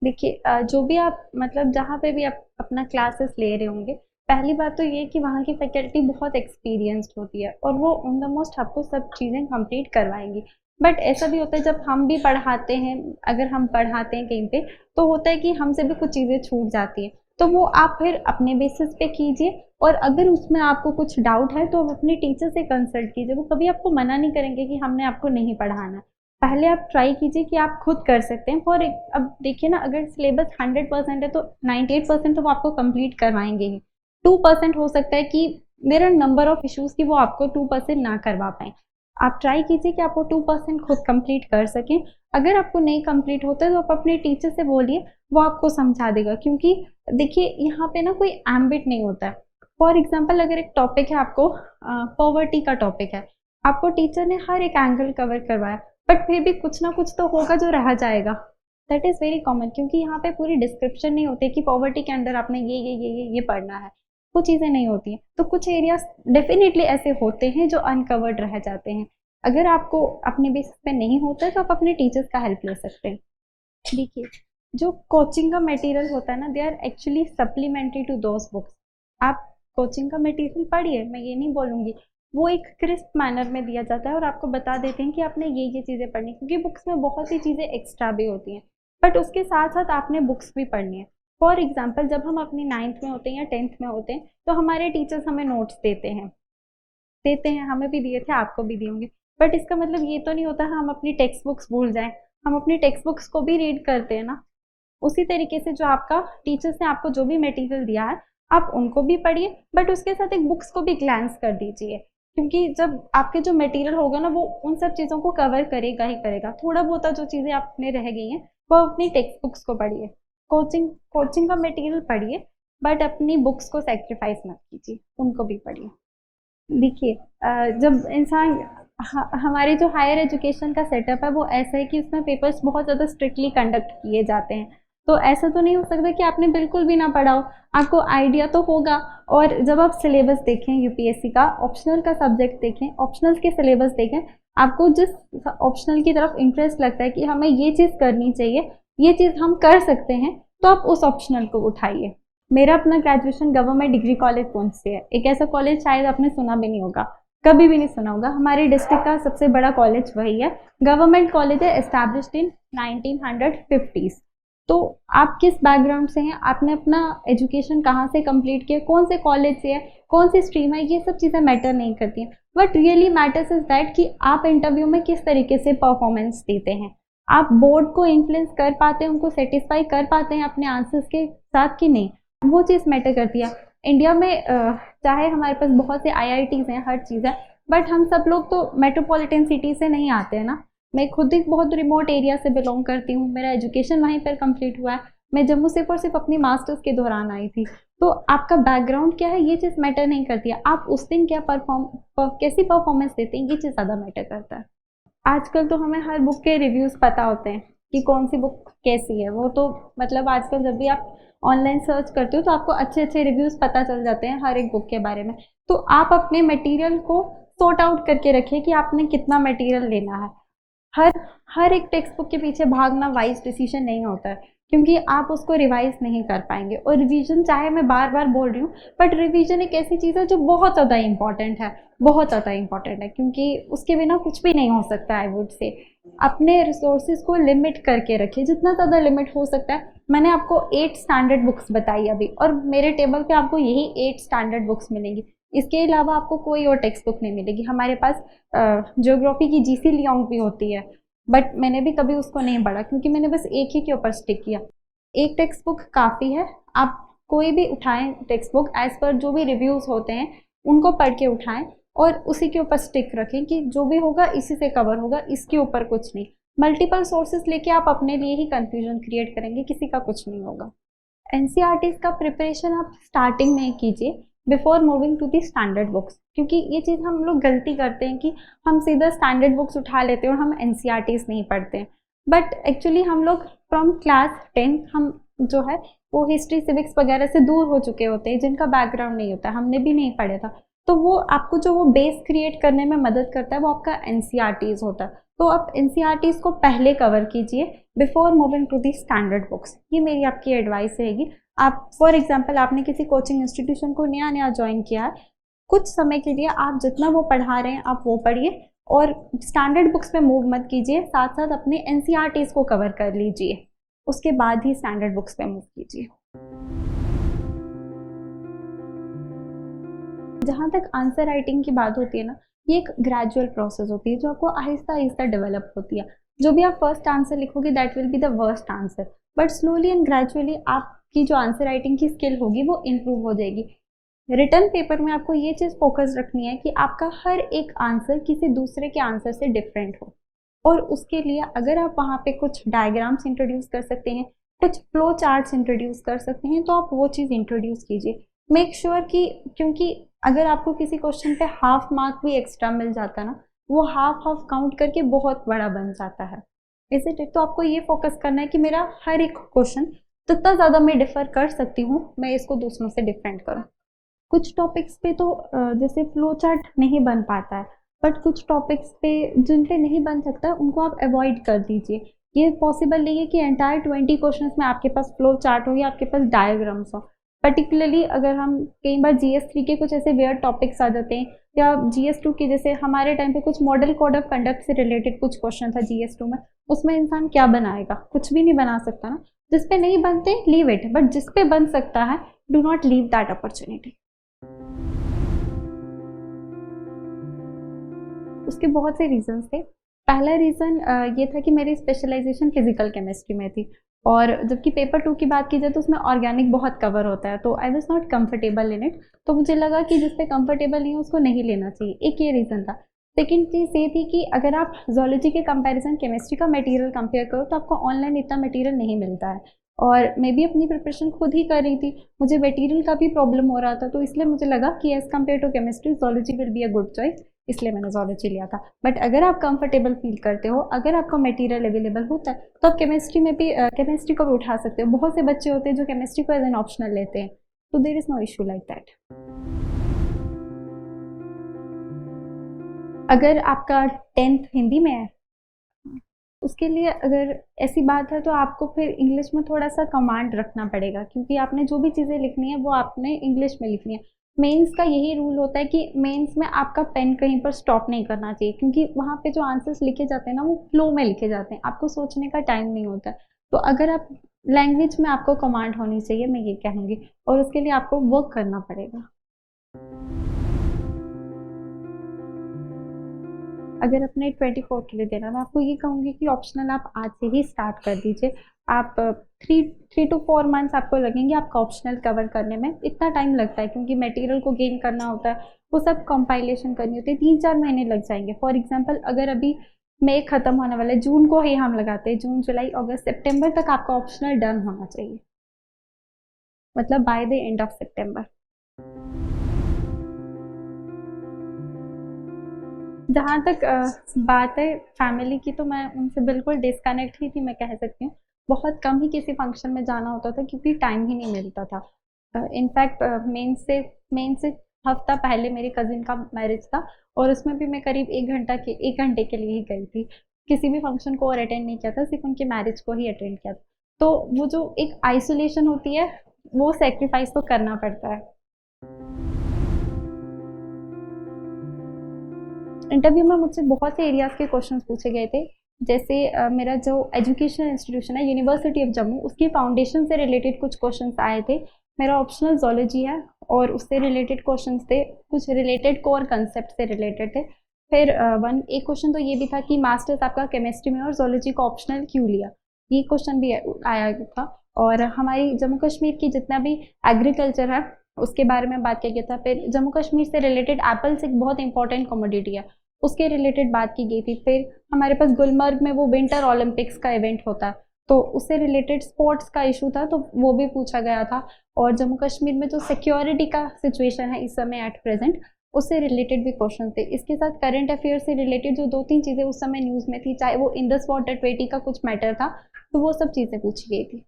देखिए जो भी आप मतलब जहाँ पे भी आप अपना क्लासेस ले रहे होंगे, पहली बात तो ये कि वहाँ की फैकल्टी बहुत एक्सपीरियंस्ड होती है और वो ऑन द मोस्ट आपको सब चीज़ें कंप्लीट करवाएंगी। बट ऐसा भी होता है जब हम भी पढ़ाते हैं, अगर हम पढ़ाते हैं कहीं पे, तो होता है कि हमसे भी कुछ चीज़ें छूट जाती हैं। तो वो आप फिर अपने बेसिस पे कीजिए, और अगर उसमें आपको कुछ डाउट है तो आप अपने टीचर से कंसल्ट कीजिए। वो कभी आपको मना नहीं करेंगे कि हमने आपको नहीं पढ़ाना है। पहले आप ट्राई कीजिए कि आप खुद कर सकते हैं। फॉर अब देखिए ना, अगर सिलेबस 100% है तो 98% तो वो आपको कंप्लीट करवाएंगे ही। 2% हो सकता है कि there are number of issues कि वो आपको 2% ना करवा पाए। आप ट्राई कीजिए कि आप वो 2% खुद कंप्लीट कर सकें। अगर आपको नहीं कंप्लीट होता है तो आप अपने टीचर से बोलिए, वो आपको समझा देगा। क्योंकि देखिए यहाँ पे ना कोई एम्बिट नहीं होता है। फॉर एग्जाम्पल अगर एक टॉपिक है, आपको पॉवर्टी का टॉपिक है, आपको टीचर ने हर एक एंगल कवर करवाया, बट फिर भी कुछ ना कुछ तो होगा जो रह जाएगा। दैट इज़ वेरी कॉमन, क्योंकि यहाँ पे पूरी डिस्क्रिप्शन नहीं होती कि पॉवर्टी के अंदर आपने ये पढ़ना है, वो चीज़ें नहीं होती हैं। तो कुछ एरियाज डेफिनेटली ऐसे होते हैं जो अनकवर्ड रह जाते हैं। अगर आपको अपने बेसिस पे नहीं होता है तो आप अपने टीचर्स का हेल्प ले सकते हैं। देखिए जो कोचिंग का मटेरियल होता है ना, they are actually supplementary to those books. आप कोचिंग का मटेरियल पढ़िए, मैं ये नहीं बोलूँगी, वो एक क्रिस्प मैनर में दिया जाता है और आपको बता देते हैं कि आपने ये चीज़ें पढ़नी, क्योंकि बुक्स में बहुत सी चीज़ें एक्स्ट्रा भी होती हैं, बट उसके साथ साथ आपने बुक्स भी पढ़नी है। फॉर एग्जाम्पल जब हम अपनी 9th में होते हैं या 10th में होते हैं तो हमारे टीचर्स हमें नोट्स देते हैं, हमें भी दिए थे, आपको भी दिए होंगे। बट इसका मतलब ये तो नहीं होता हम अपनी टेक्स्ट बुक्स भूल जाएं। हम अपनी टेक्स्ट बुक्स को भी रीड करते हैं ना। उसी तरीके से जो आपका टीचर्स ने आपको जो भी मटेरियल दिया है, आप उनको भी पढ़िए, बट उसके साथ एक बुक्स को भी ग्लैंस कर दीजिए। क्योंकि जब आपके जो मटेरियल होगा ना, वो उन सब चीज़ों को कवर करेगा ही करेगा। थोड़ा बहुत जो चीज़ें आपने रह गई हैं वो अपनी टेक्स्ट बुक्स को पढ़िए। कोचिंग का मटेरियल पढ़िए, बट अपनी बुक्स को सेक्रीफाइस मत कीजिए, उनको भी पढ़िए। देखिए जब इंसान हमारी जो हायर एजुकेशन का सेटअप है वो ऐसा है कि उसमें पेपर्स बहुत ज़्यादा स्ट्रिक्टली कंडक्ट किए जाते हैं। तो ऐसा तो नहीं हो सकता कि आपने बिल्कुल भी ना पढ़ा हो, आपको आइडिया तो होगा। और जब आप सिलेबस देखें यूपीएससी का, ऑप्शनल का सब्जेक्ट देखें, ऑप्शनल के सिलेबस देखें, आपको जिस ऑप्शनल की तरफ इंटरेस्ट लगता है कि हमें ये चीज़ करनी चाहिए, ये चीज़ हम कर सकते हैं, तो आप उस ऑप्शनल को उठाइए। मेरा अपना graduation government degree college Poonch से है। एक ऐसा कॉलेज शायद आपने सुना भी नहीं होगा, कभी भी नहीं सुना होगा। हमारे डिस्ट्रिक्ट का सबसे बड़ा कॉलेज वही है। गवर्नमेंट कॉलेज है, एस्टैब्लिश्ड इन 1950s। तो आप किस बैकग्राउंड से हैं, आपने अपना एजुकेशन कहाँ से कंप्लीट किया, कौन से कॉलेज से है, कौन सी स्ट्रीम है, ये सब चीज़ें मैटर नहीं करती हैं। But really matters is that कि आप इंटरव्यू में किस तरीके से परफॉर्मेंस देते हैं, आप बोर्ड को इन्फ्लुएंस कर पाते हैं, उनको सेटिस्फाई कर पाते हैं अपने आंसर्स के साथ कि नहीं, वो चीज़ मैटर करती है। इंडिया में चाहे हमारे पास बहुत से आईआईटीज़ हैं, हर चीज़ है, बट हम सब लोग तो मेट्रोपॉलिटन सिटी से नहीं आते हैं ना। मैं खुद एक बहुत रिमोट एरिया से बिलोंग करती हूँ, मेरा एजुकेशन वहीं पर कंप्लीट हुआ है। मैं जम्मू से सिर्फ अपनी मास्टर्स के दौरान आई थी। तो आपका बैकग्राउंड क्या है ये चीज़ मैटर नहीं करती है, आप उस दिन क्या कैसी परफॉर्मेंस देते हैं, ये चीज़ ज़्यादा मैटर करता है। आजकल तो हमें हर बुक के रिव्यूज़ पता होते हैं कि कौन सी बुक कैसी है। वो तो मतलब आजकल जब भी आप ऑनलाइन सर्च करते हो तो आपको अच्छे अच्छे रिव्यूज़ पता चल जाते हैं हर एक बुक के बारे में। तो आप अपने मटेरियल को सॉर्ट आउट करके रखिए कि आपने कितना मटेरियल लेना है। हर एक टेक्स्ट बुक के पीछे भागना वाइज डिसीजन नहीं होता है, क्योंकि आप उसको रिवाइज नहीं कर पाएंगे। और रिवीजन, चाहे मैं बार बार बोल रही हूँ, बट रिवीजन एक ऐसी चीज़ है जो बहुत ज़्यादा इंपॉर्टेंट है, बहुत ज़्यादा इंपॉर्टेंट है, क्योंकि उसके बिना कुछ भी नहीं हो सकता। आई वुड से अपने रिसोर्सेज को लिमिट करके रखिए, जितना ज़्यादा लिमिट हो सकता है। मैंने आपको 8 स्टैंडर्ड बुक्स बताई अभी, और मेरे टेबल पे आपको यही 8 स्टैंडर्ड बुक्स मिलेंगी। इसके अलावा आपको कोई और टेक्स्ट बुक नहीं मिलेगी। हमारे पास ज्योग्राफी की जीसी लियोंग भी होती है, बट मैंने भी कभी उसको नहीं पढ़ा, क्योंकि मैंने बस एक ही के ऊपर स्टिक किया। एक टेक्स्ट बुक काफ़ी है। आप कोई भी उठाएं टेक्स्ट बुक, एज पर जो भी रिव्यूज़ होते हैं उनको पढ़ के उठाएं, और उसी के ऊपर स्टिक रखें कि जो भी होगा इसी से कवर होगा, इसके ऊपर कुछ नहीं। मल्टीपल सोर्सेज लेके आप अपने लिए ही कंफ्यूजन क्रिएट करेंगे, किसी का कुछ नहीं होगा। एनसीईआरटीज़ का प्रिपरेशन आप स्टार्टिंग में कीजिए, before moving to the standard books, क्योंकि ये चीज़ हम लोग गलती करते हैं कि हम सीधा स्टैंडर्ड बुक्स उठा लेते हैं और हम एनसीईआरटीज़ नहीं पढ़ते हैं। बट एक्चुअली हम लोग फ्रॉम क्लास 10 हम जो है वो हिस्ट्री सिविक्स वगैरह से दूर हो चुके होते हैं, जिनका बैकग्राउंड नहीं होता, हमने भी नहीं पढ़ा था। तो वो आपको जो वो बेस क्रिएट करने में मदद करता है वो आपका एनसीईआरटीज़ होता है। तो आप एनसीईआरटीज़ को पहले कवर कीजिए before moving to the standard books. ये मेरी आपकी एडवाइस रहेगी। आप फॉर एग्जांपल आपने किसी कोचिंग इंस्टीट्यूशन को नया नया ज्वाइन किया है, कुछ समय के लिए आप जितना वो पढ़ा रहे हैं आप वो पढ़िए, और स्टैंडर्ड बुक्स पे मूव मत कीजिए, साथ साथ अपने एनसीईआरटीज़ को कवर कर लीजिए, उसके बाद ही स्टैंडर्ड बुक्स पे मूव कीजिए। जहाँ तक आंसर राइटिंग की बात होती है ना, ये एक ग्रेजुअल प्रोसेस होती है जो आपको आहिस्ता आहिस्ता डेवलप होती है। जो भी आप फर्स्ट आंसर लिखोगे that will be the worst answer, but slowly and gradually आपकी जो आंसर राइटिंग की स्किल होगी वो इम्प्रूव हो जाएगी। रिटर्न पेपर में आपको ये चीज़ फोकस रखनी है कि आपका हर एक आंसर किसी दूसरे के आंसर से डिफरेंट हो, और उसके लिए अगर आप वहाँ पे कुछ डायग्राम्स इंट्रोड्यूस कर सकते हैं, कुछ फ्लो चार्ट्स इंट्रोड्यूस कर सकते हैं, तो आप वो चीज़ इंट्रोड्यूस कीजिए। मेक श्योर कि, क्योंकि अगर आपको किसी क्वेश्चन पे हाफ मार्क भी एक्स्ट्रा मिल जाता है ना, वो हाफ हाफ काउंट करके बहुत बड़ा बन जाता है। इसे तो आपको ये फोकस करना है कि मेरा हर एक क्वेश्चन जितना ज़्यादा मैं डिफर कर सकती हूँ, मैं इसको दूसरों से डिफरेंट करूँ। कुछ टॉपिक्स पे तो जैसे फ्लो चार्ट नहीं बन पाता है, बट कुछ टॉपिक्स पे जिन पे नहीं बन सकता उनको आप अवॉइड कर दीजिए। ये पॉसिबल नहीं है कि एंटायर 20 क्वेश्चंस में आपके पास फ्लो चार्ट हो या आपके पास डायग्राम्स हो। पर्टिकुलरली अगर हम कई बार GS3 के कुछ ऐसे वेयर टॉपिक्स आ जाते हैं, या GS2 के, जैसे हमारे टाइम पे कुछ मॉडल कोड ऑफ कंडक्ट से रिलेटेड कुछ क्वेश्चन था GS2 में, उसमें इंसान क्या बनाएगा, कुछ भी नहीं बना सकता ना। जिस पे नहीं बनते लीव इट, बट जिस पे बन सकता है do not leave that opportunity. उसके बहुत से रीजंस थे। पहला रीज़न ये था कि मेरी स्पेशलाइजेशन फिजिकल केमिस्ट्री में थी, और जबकि पेपर 2 की बात की जाए तो उसमें ऑर्गेनिक बहुत कवर होता है, तो I was not comfortable in it. तो मुझे लगा कि जिस पे कंफर्टेबल नहीं है उसको नहीं लेना चाहिए, एक ये रीज़न था। सेकेंड चीज़ ये थी कि अगर आप जोलॉजी के कंपैरिजन केमिस्ट्री का मटेरियल कंपेयर करो तो आपको ऑनलाइन इतना मटेरियल नहीं मिलता है, और मैं भी अपनी प्रिपरेशन खुद ही कर रही थी, मुझे मटेरियल का भी प्रॉब्लम हो रहा था, तो इसलिए मुझे लगा कि as compared to chemistry zoology will be a good choice, इसलिए मैंने जोलॉजी लिया था। बट अगर आप कंफर्टेबल फील करते हो, अगर आपका मटेरियल अवेलेबल होता है, तो आप केमिस्ट्री में भी केमिस्ट्री को भी उठा सकते हो। बहुत से बच्चे होते हैं जो केमिस्ट्री को एज एन ऑप्शनल लेते हैं, तो there is no issue like that. अगर आपका 10th हिंदी में है, उसके लिए अगर ऐसी बात है तो आपको फिर इंग्लिश में थोड़ा सा कमांड रखना पड़ेगा, क्योंकि आपने जो भी चीज़ें लिखनी है वो आपने इंग्लिश में लिखनी है। मेंस का यही रूल होता है कि मेंस में आपका पेन कहीं पर स्टॉप नहीं करना चाहिए, क्योंकि वहाँ पे जो आंसर्स लिखे जाते हैं ना वो फ्लो में लिखे जाते हैं, आपको सोचने का टाइम नहीं होता है। तो अगर आप लैंग्वेज में आपको कमांड होनी चाहिए, मैं ये कहूँगी, और उसके लिए आपको वर्क करना पड़ेगा। अगर अपने 24 के लिए देना, मैं आपको ये कहूँगी कि ऑप्शनल आप आज से ही स्टार्ट कर दीजिए। आप 3 to 4 मंथ्स आपको लगेंगे आपका ऑप्शनल कवर करने में। इतना टाइम लगता है क्योंकि मटेरियल को गेन करना होता है, वो सब कंपाइलेशन करनी होती है, 3-4 महीने लग जाएंगे। फॉर एग्जांपल अगर अभी मई ख़त्म होने वाला है, जून को ही हम लगाते हैं, जून जुलाई अगस्त सितंबर तक आपका ऑप्शनल डन होना चाहिए, मतलब बाय द एंड ऑफ सितंबर। जहाँ तक बात है फैमिली की, तो मैं उनसे बिल्कुल डिस्कनेक्ट ही थी, मैं कह सकती हूँ। बहुत कम ही किसी फंक्शन में जाना होता था क्योंकि टाइम ही नहीं मिलता था। इनफैक्ट मेन से हफ्ता पहले मेरी कज़िन का मैरिज था, और उसमें भी मैं करीब 1 घंटे के लिए ही गई थी। किसी भी फंक्शन को और अटेंड नहीं किया था, सिर्फ उनके मैरिज को ही अटेंड किया था। तो वो जो एक आइसोलेशन होती है वो सेक्रीफाइस तो करना पड़ता है। इंटरव्यू में मुझसे बहुत से एरियाज़ के क्वेश्चंस पूछे गए थे, जैसे मेरा जो एजुकेशनल इंस्टीट्यूशन है यूनिवर्सिटी ऑफ जम्मू, उसकी फाउंडेशन से रिलेटेड कुछ क्वेश्चंस आए थे। मेरा ऑप्शनल जोलॉजी है और उससे रिलेटेड क्वेश्चंस थे, कुछ रिलेटेड कोर कंसेप्ट से रिलेटेड थे। फिर एक क्वेश्चन तो ये भी था कि मास्टर्स आपका केमिस्ट्री में और जोलॉजी को ऑप्शनल क्यों लिया, ये क्वेश्चन भी आया था। और हमारी जम्मू कश्मीर की जितना भी एग्रीकल्चर है उसके बारे में बात किया गया था। फिर जम्मू कश्मीर से रिलेटेड एप्पल्स एक बहुत इंपॉर्टेंट कमोडिटी है, उसके रिलेटेड बात की गई थी। फिर हमारे पास गुलमर्ग में वो विंटर ओलंपिक्स का इवेंट होता है, तो उससे रिलेटेड स्पोर्ट्स का इशू था, तो वो भी पूछा गया था। और जम्मू कश्मीर में जो सिक्योरिटी का सिचुएशन है इस समय एट प्रेजेंट, उससे रिलेटेड भी क्वेश्चन थे। इसके साथ करंट अफेयर से रिलेटेड जो 2-3 चीज़ें उस समय न्यूज़ में थी, चाहे वो इंडस वाटर ट्रेटी का कुछ मैटर था, तो वो सब चीज़ें पूछी गई थी।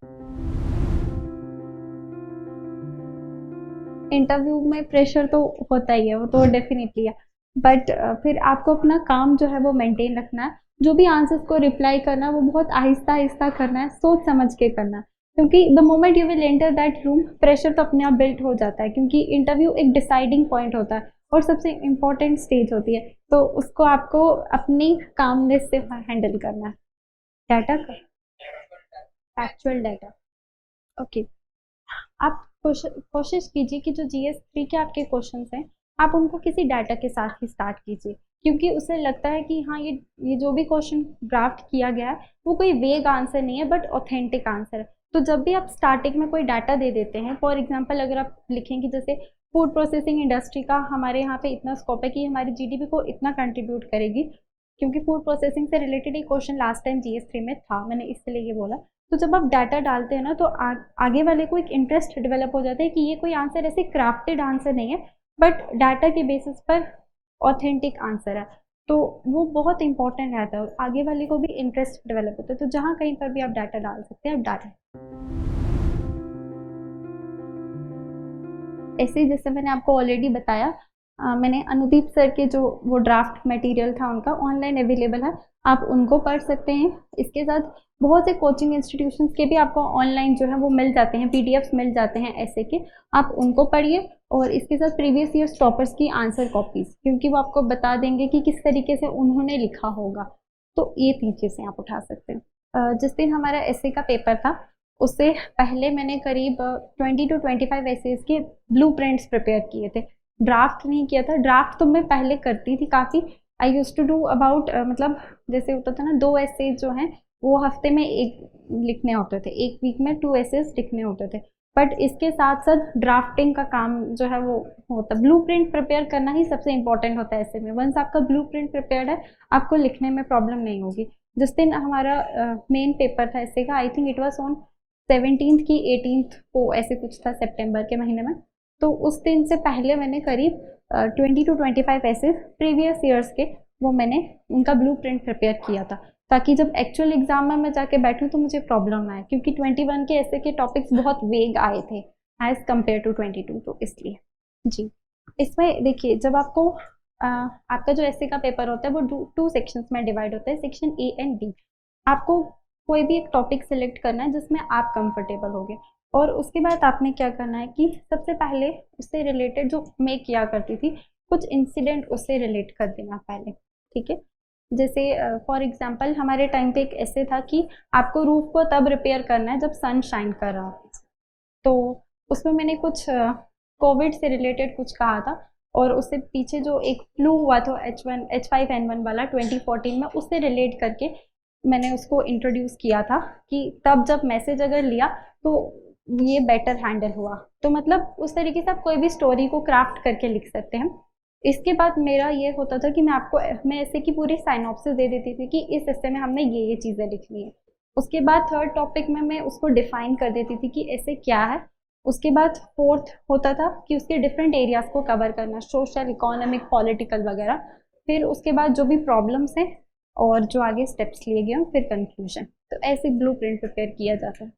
इंटरव्यू में प्रेशर तो होता ही है, वो तो डेफिनेटली है, बट फिर आपको अपना काम जो है वो मेंटेन रखना है। जो भी आंसर्स को रिप्लाई करना है वो बहुत आहिस्ता आहिस्ता करना है, सोच समझ के करना है, क्योंकि the moment you will enter that room pressure तो अपने आप बिल्ट हो जाता है, क्योंकि इंटरव्यू एक डिसाइडिंग पॉइंट होता है और सबसे इम्पोर्टेंट स्टेज होती है, तो उसको आपको अपनी कामनेस से हैंडल करना है। डाटा का एक्चुअल डाटा, ओके। आप कोशिश कीजिए कि जो GS3 के आपके क्वेश्चंस हैं आप उनको किसी डाटा के साथ ही स्टार्ट कीजिए, क्योंकि उसे लगता है कि हाँ ये जो भी क्वेश्चन ड्राफ्ट किया गया है वो कोई वेग आंसर नहीं है बट ऑथेंटिक आंसर है। तो जब भी आप स्टार्टिंग में कोई डाटा दे देते हैं, फॉर एग्जांपल अगर आप लिखेंगे जैसे फूड प्रोसेसिंग इंडस्ट्री का हमारे यहाँ पे इतना स्कोप है कि हमारी GDP को इतना कंट्रीब्यूट करेगी, क्योंकि फूड प्रोसेसिंग से रिलेटेड एक क्वेश्चन लास्ट टाइम GS3 में था, मैंने इसलिए ये बोला। तो जब आप डाटा डालते हैं ना तो आगे वाले को एक इंटरेस्ट डेवलप हो जाता है कि ये कोई आंसर ऐसे क्राफ्टेड आंसर नहीं है बट डाटा के बेसिस पर ऑथेंटिक आंसर है, तो वो बहुत इंपॉर्टेंट रहता है, आगे वाले को भी इंटरेस्ट डेवलप होता है। तो जहाँ कहीं पर भी आप डाटा डाल सकते हैं आप डालें। ऐसे जैसे मैंने आपको ऑलरेडी बताया, मैंने अनुदीप सर के जो वो ड्राफ्ट मटेरियल था उनका ऑनलाइन अवेलेबल है, आप उनको पढ़ सकते हैं। इसके साथ बहुत से कोचिंग इंस्टीट्यूशंस के भी आपको ऑनलाइन जो है वो मिल जाते हैं, PDFs मिल जाते हैं ऐसे के, आप उनको पढ़िए। और इसके साथ प्रीवियस ईयर टॉपर्स की आंसर कॉपीज, क्योंकि वो आपको बता देंगे कि किस तरीके से उन्होंने लिखा होगा, तो ये 3 चीज़ें आप उठा सकते हैं। जिस दिन हमारा एसए का पेपर था उससे पहले मैंने करीब 20 to 25 एसेज के ब्लू प्रिंट्स प्रिपेयर किए थे, ड्राफ्ट नहीं किया था। ड्राफ्ट तो मैं पहले करती थी काफ़ी, आई यूज टू डू अबाउट मतलब जैसे होता था ना 2 एसेज जो हैं वो हफ्ते में 1 लिखने होते थे, 1 वीक में 2 एसेज लिखने होते थे, बट इसके साथ साथ ड्राफ्टिंग का काम जो है वो होता है। ब्लू प्रिंट प्रिपेयर करना ही सबसे इंपॉर्टेंट होता है ऐसे में। वंस आपका ब्लू प्रिंट प्रिपेयर्ड है आपको लिखने में प्रॉब्लम नहीं होगी। जिस दिन हमारा मेन पेपर था ऐसे का, I think it was on 17th की 18th को ऐसे कुछ था सितंबर के महीने में, तो उस दिन से पहले मैंने करीब 20 to 25 ऐसे प्रीवियस ईयर्स के वो मैंने उनका ब्लू प्रिंट प्रिपेयर किया था, ताकि जब एक्चुअल एग्जाम में मैं जाके बैठूं तो मुझे प्रॉब्लम ना आए, क्योंकि 21 के ऐसे के टॉपिक्स बहुत वेग आए थे एज कम्पेयर टू 22, तो इसलिए जी। इसमें देखिए जब आपको आपका जो ऐसे का पेपर होता है वो 2 सेक्शंस में डिवाइड होता है, सेक्शन A एंड B। आपको कोई भी एक टॉपिक सिलेक्ट करना है जिसमें आप कंफर्टेबल होगे, और उसके बाद आपने क्या करना है कि सबसे पहले उससे रिलेटेड जो मैं किया करती थी कुछ इंसिडेंट उससे रिलेट कर देना पहले, ठीक है। जैसे फॉर एग्जांपल हमारे टाइम पे एक ऐसे था कि आपको रूफ को तब रिपेयर करना है जब सन शाइन कर रहा हो, तो उसमें मैंने कुछ कोविड से रिलेटेड कुछ कहा था, और उससे पीछे जो एक फ्लू हुआ था H5N1 वाला 2014 में, उससे रिलेट करके मैंने उसको इंट्रोड्यूस किया था कि तब जब मैसेज अगर लिया तो ये बेटर हैंडल हुआ। तो मतलब उस तरीके से आप कोई भी स्टोरी को क्राफ्ट करके लिख सकते हैं। इसके बाद मेरा ये होता था कि मैं ऐसे की पूरी साइनॉप्सिस दे देती थी कि इस हिस्से में हमने ये चीज़ें लिखनी है। उसके बाद 3rd टॉपिक में मैं उसको डिफाइन कर देती थी कि ऐसे क्या है। उसके बाद 4th होता था कि उसके डिफरेंट एरियाज को कवर करना, सोशल, इकोनॉमिक, पॉलिटिकल वगैरह। फिर उसके बाद जो भी प्रॉब्लम्स हैं और जो आगे स्टेप्स लिए गए हों, फिर कंक्लूजन। तो ऐसे ब्लू प्रिंट प्रिपेयर किया जाता है।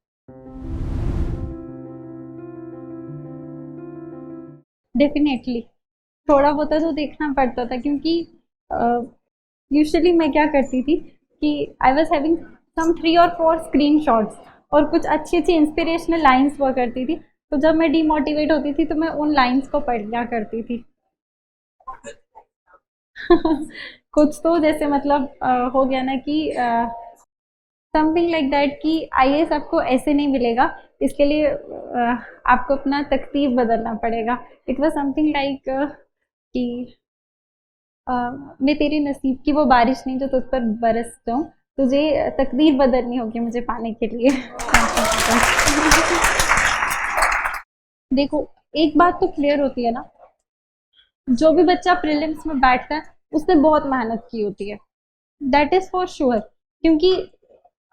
डेफिनेटली थोड़ा बहुत तो देखना पड़ता था, क्योंकि यूजुअली मैं क्या करती थी कि I was having some 3 or 4 screenshots, और कुछ अच्छी अच्छी इंस्पिरेशनल लाइंस हुआ करती थी, तो जब मैं डीमोटिवेट होती थी तो मैं उन लाइंस को पढ़ लिया करती थी। कुछ तो जैसे मतलब हो गया ना कि समथिंग लाइक दैट कि आईएएस आपको ऐसे नहीं मिलेगा, इसके लिए आपको अपना तकदीर बदलना पड़ेगा। इट वाज समथिंग लाइक कि मैं तेरे नसीब की वो बारिश नहीं जो तुझ पर बरस जाऊं, तुझे तकदीर बदलनी होगी मुझे पाने के लिए। देखो, एक बात तो क्लियर होती है ना, जो भी बच्चा प्रीलिम्स में बैठता है उसने बहुत मेहनत की होती है, दैट इज फॉर श्योर। क्योंकि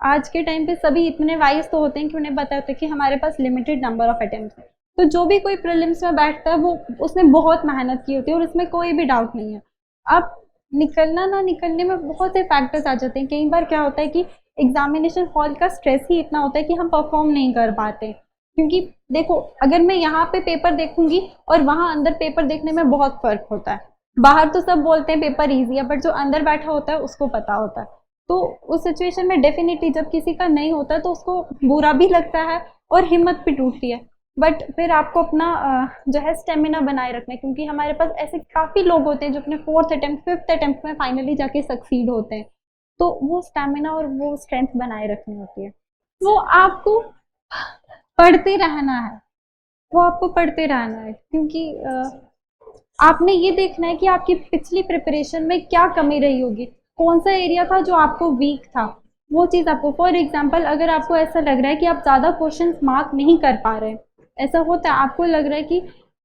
आज के टाइम पे सभी इतने वाइज तो होते हैं कि उन्हें पता होता है कि हमारे पास लिमिटेड नंबर ऑफ अटेम्प्ट है। तो जो भी कोई प्रीलिम्स में बैठता है वो उसने बहुत मेहनत की होती है और इसमें कोई भी डाउट नहीं है। अब निकलना ना निकलने में बहुत से फैक्टर्स आ जाते हैं। कई बार क्या होता है कि एग्जामिनेशन हॉल का स्ट्रेस ही इतना होता है कि हम परफॉर्म नहीं कर पाते। क्योंकि देखो, अगर मैं यहाँ पे पेपर देखूंगी और वहां अंदर पेपर देखने में बहुत फर्क होता है। बाहर तो सब बोलते हैं पेपर इजी है, बट जो अंदर बैठा होता है उसको पता होता है। तो उस सिचुएशन में डेफिनेटली जब किसी का नहीं होता तो उसको बुरा भी लगता है और हिम्मत भी टूटती है। बट फिर आपको अपना जो है स्टेमिना बनाए रखना है, क्योंकि हमारे पास ऐसे काफ़ी लोग होते हैं जो अपने 4th अटेम्प्ट 5th अटेम्प्ट में फाइनली जाके सक्सीड होते हैं। तो वो स्टेमिना और वो स्ट्रेंथ बनाए रखनी होती है। वो आपको पढ़ते रहना है, वो आपको पढ़ते रहना है, क्योंकि आपने ये देखना है कि आपकी पिछली प्रिपरेशन में क्या कमी रही होगी, कौन सा एरिया था जो आपको वीक था, वो चीज़ आपको। फॉर एग्जांपल, अगर आपको ऐसा लग रहा है कि आप ज़्यादा क्वेश्चंस मार्क नहीं कर पा रहे, ऐसा होता है, आपको लग रहा है कि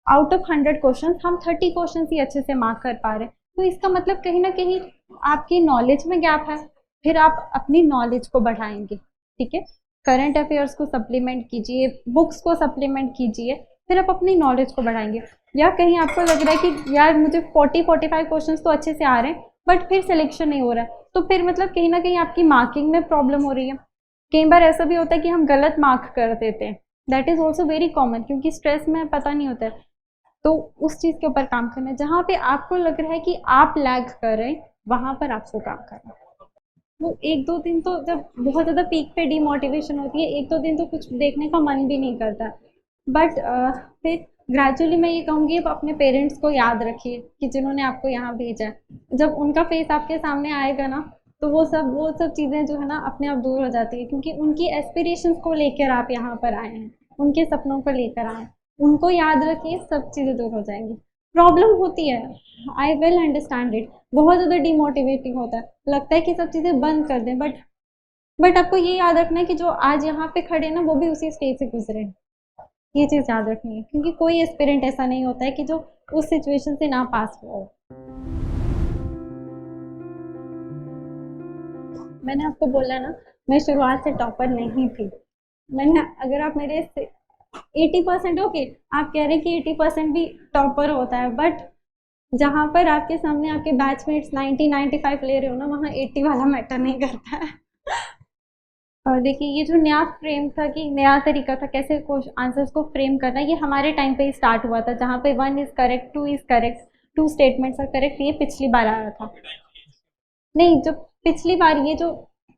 आउट ऑफ 100 क्वेश्चंस हम 30 क्वेश्चंस ही अच्छे से मार्क कर पा रहे हैं, तो इसका मतलब कहीं ना कहीं आपकी नॉलेज में गैप है। फिर आप अपनी नॉलेज को बढ़ाएंगे, ठीक है, करंट अफेयर्स को सप्लीमेंट कीजिए, बुक्स को सप्लीमेंट कीजिए, फिर आप अपनी नॉलेज को बढ़ाएंगे। या कहीं आपको लग रहा है कि यार मुझे 40-45 क्वेश्चंस तो अच्छे से आ रहे हैं बट फिर सिलेक्शन नहीं हो रहा है, तो फिर मतलब कहीं ना कहीं आपकी मार्किंग में प्रॉब्लम हो रही है। कई बार ऐसा भी होता है कि हम गलत मार्क कर देते हैं, that is also very common, क्योंकि स्ट्रेस में पता नहीं होता है। तो उस चीज़ के ऊपर काम करना है, जहाँ पे आपको लग रहा है कि आप लैग कर रहे हैं वहाँ पर आपको काम करना है। वो 1-2 दिन तो जब बहुत ज़्यादा पीक पे डीमोटिवेशन होती है, 1-2 दिन तो कुछ देखने का मन भी नहीं करता, बट फिर ग्रेजुअली मैं ये कहूँगी आप अपने पेरेंट्स को याद रखिए कि जिन्होंने आपको यहाँ भेजा है। जब उनका फेस आपके सामने आएगा ना, तो वो सब चीज़ें जो है ना अपने आप दूर हो जाती है, क्योंकि उनकी एस्पिरेशंस को लेकर आप यहाँ पर आए हैं, उनके सपनों को लेकर आए हैं। उनको याद रखिए, सब चीज़ें दूर हो जाएंगी। प्रॉब्लम होती है, आई विल अंडरस्टैंड इट, बहुत ज़्यादा डिमोटिवेटिंग होता है, लगता है कि सब चीज़ें बंद कर दें, बट आपको ये याद रखना है कि जो आज यहाँ पे खड़े हैं ना वो भी उसी स्टेज से गुजरे हैं। ये चीज़ याद रखनी है, क्योंकि कोई एस्पिरेंट ऐसा नहीं होता है कि जो उस सिचुएशन से ना पास हुआ हो। मैंने आपको बोला ना, मैं शुरुआत से टॉपर नहीं थी। मैंने, अगर आप मेरे 80% ओके, आप कह रहे हैं कि 80% भी टॉपर होता है, बट जहाँ पर आपके सामने आपके बैचमेट्स 90-95 ले रहे हो ना, वहाँ 80 वाला मैटर नहीं करता है। और देखिए, ये जो नया फ्रेम था, कि नया तरीका था कैसे आंसर्स को फ्रेम करना, ये हमारे टाइम पे ही स्टार्ट हुआ था, जहाँ पे 1 is correct, 2 is correct, 2 statements are correct, ये पिछली बार आया था। नहीं, जो पिछली बार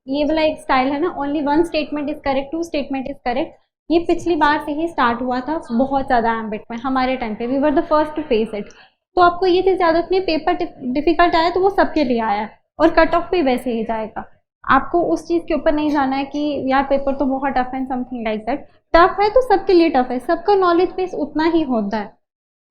ये वाला एक स्टाइल है ना, only 1 statement is correct, 2 statement is correct, ये पिछली बार से ही स्टार्ट हुआ था बहुत ज़्यादा एम्बिट में। हमारे टाइम पे we were the first to face it. तो आपको ये चीज़ याद रखनी है, पेपर डिफिकल्ट आया तो वो सबके लिए आया है, और कट ऑफ भी वैसे ही जाएगा। आपको उस चीज़ के ऊपर नहीं जाना है कि यार पेपर तो बहुत टफ है, समथिंग लाइक दैट। टफ है तो सबके लिए टफ है, सबका नॉलेज बेस उतना ही होता है,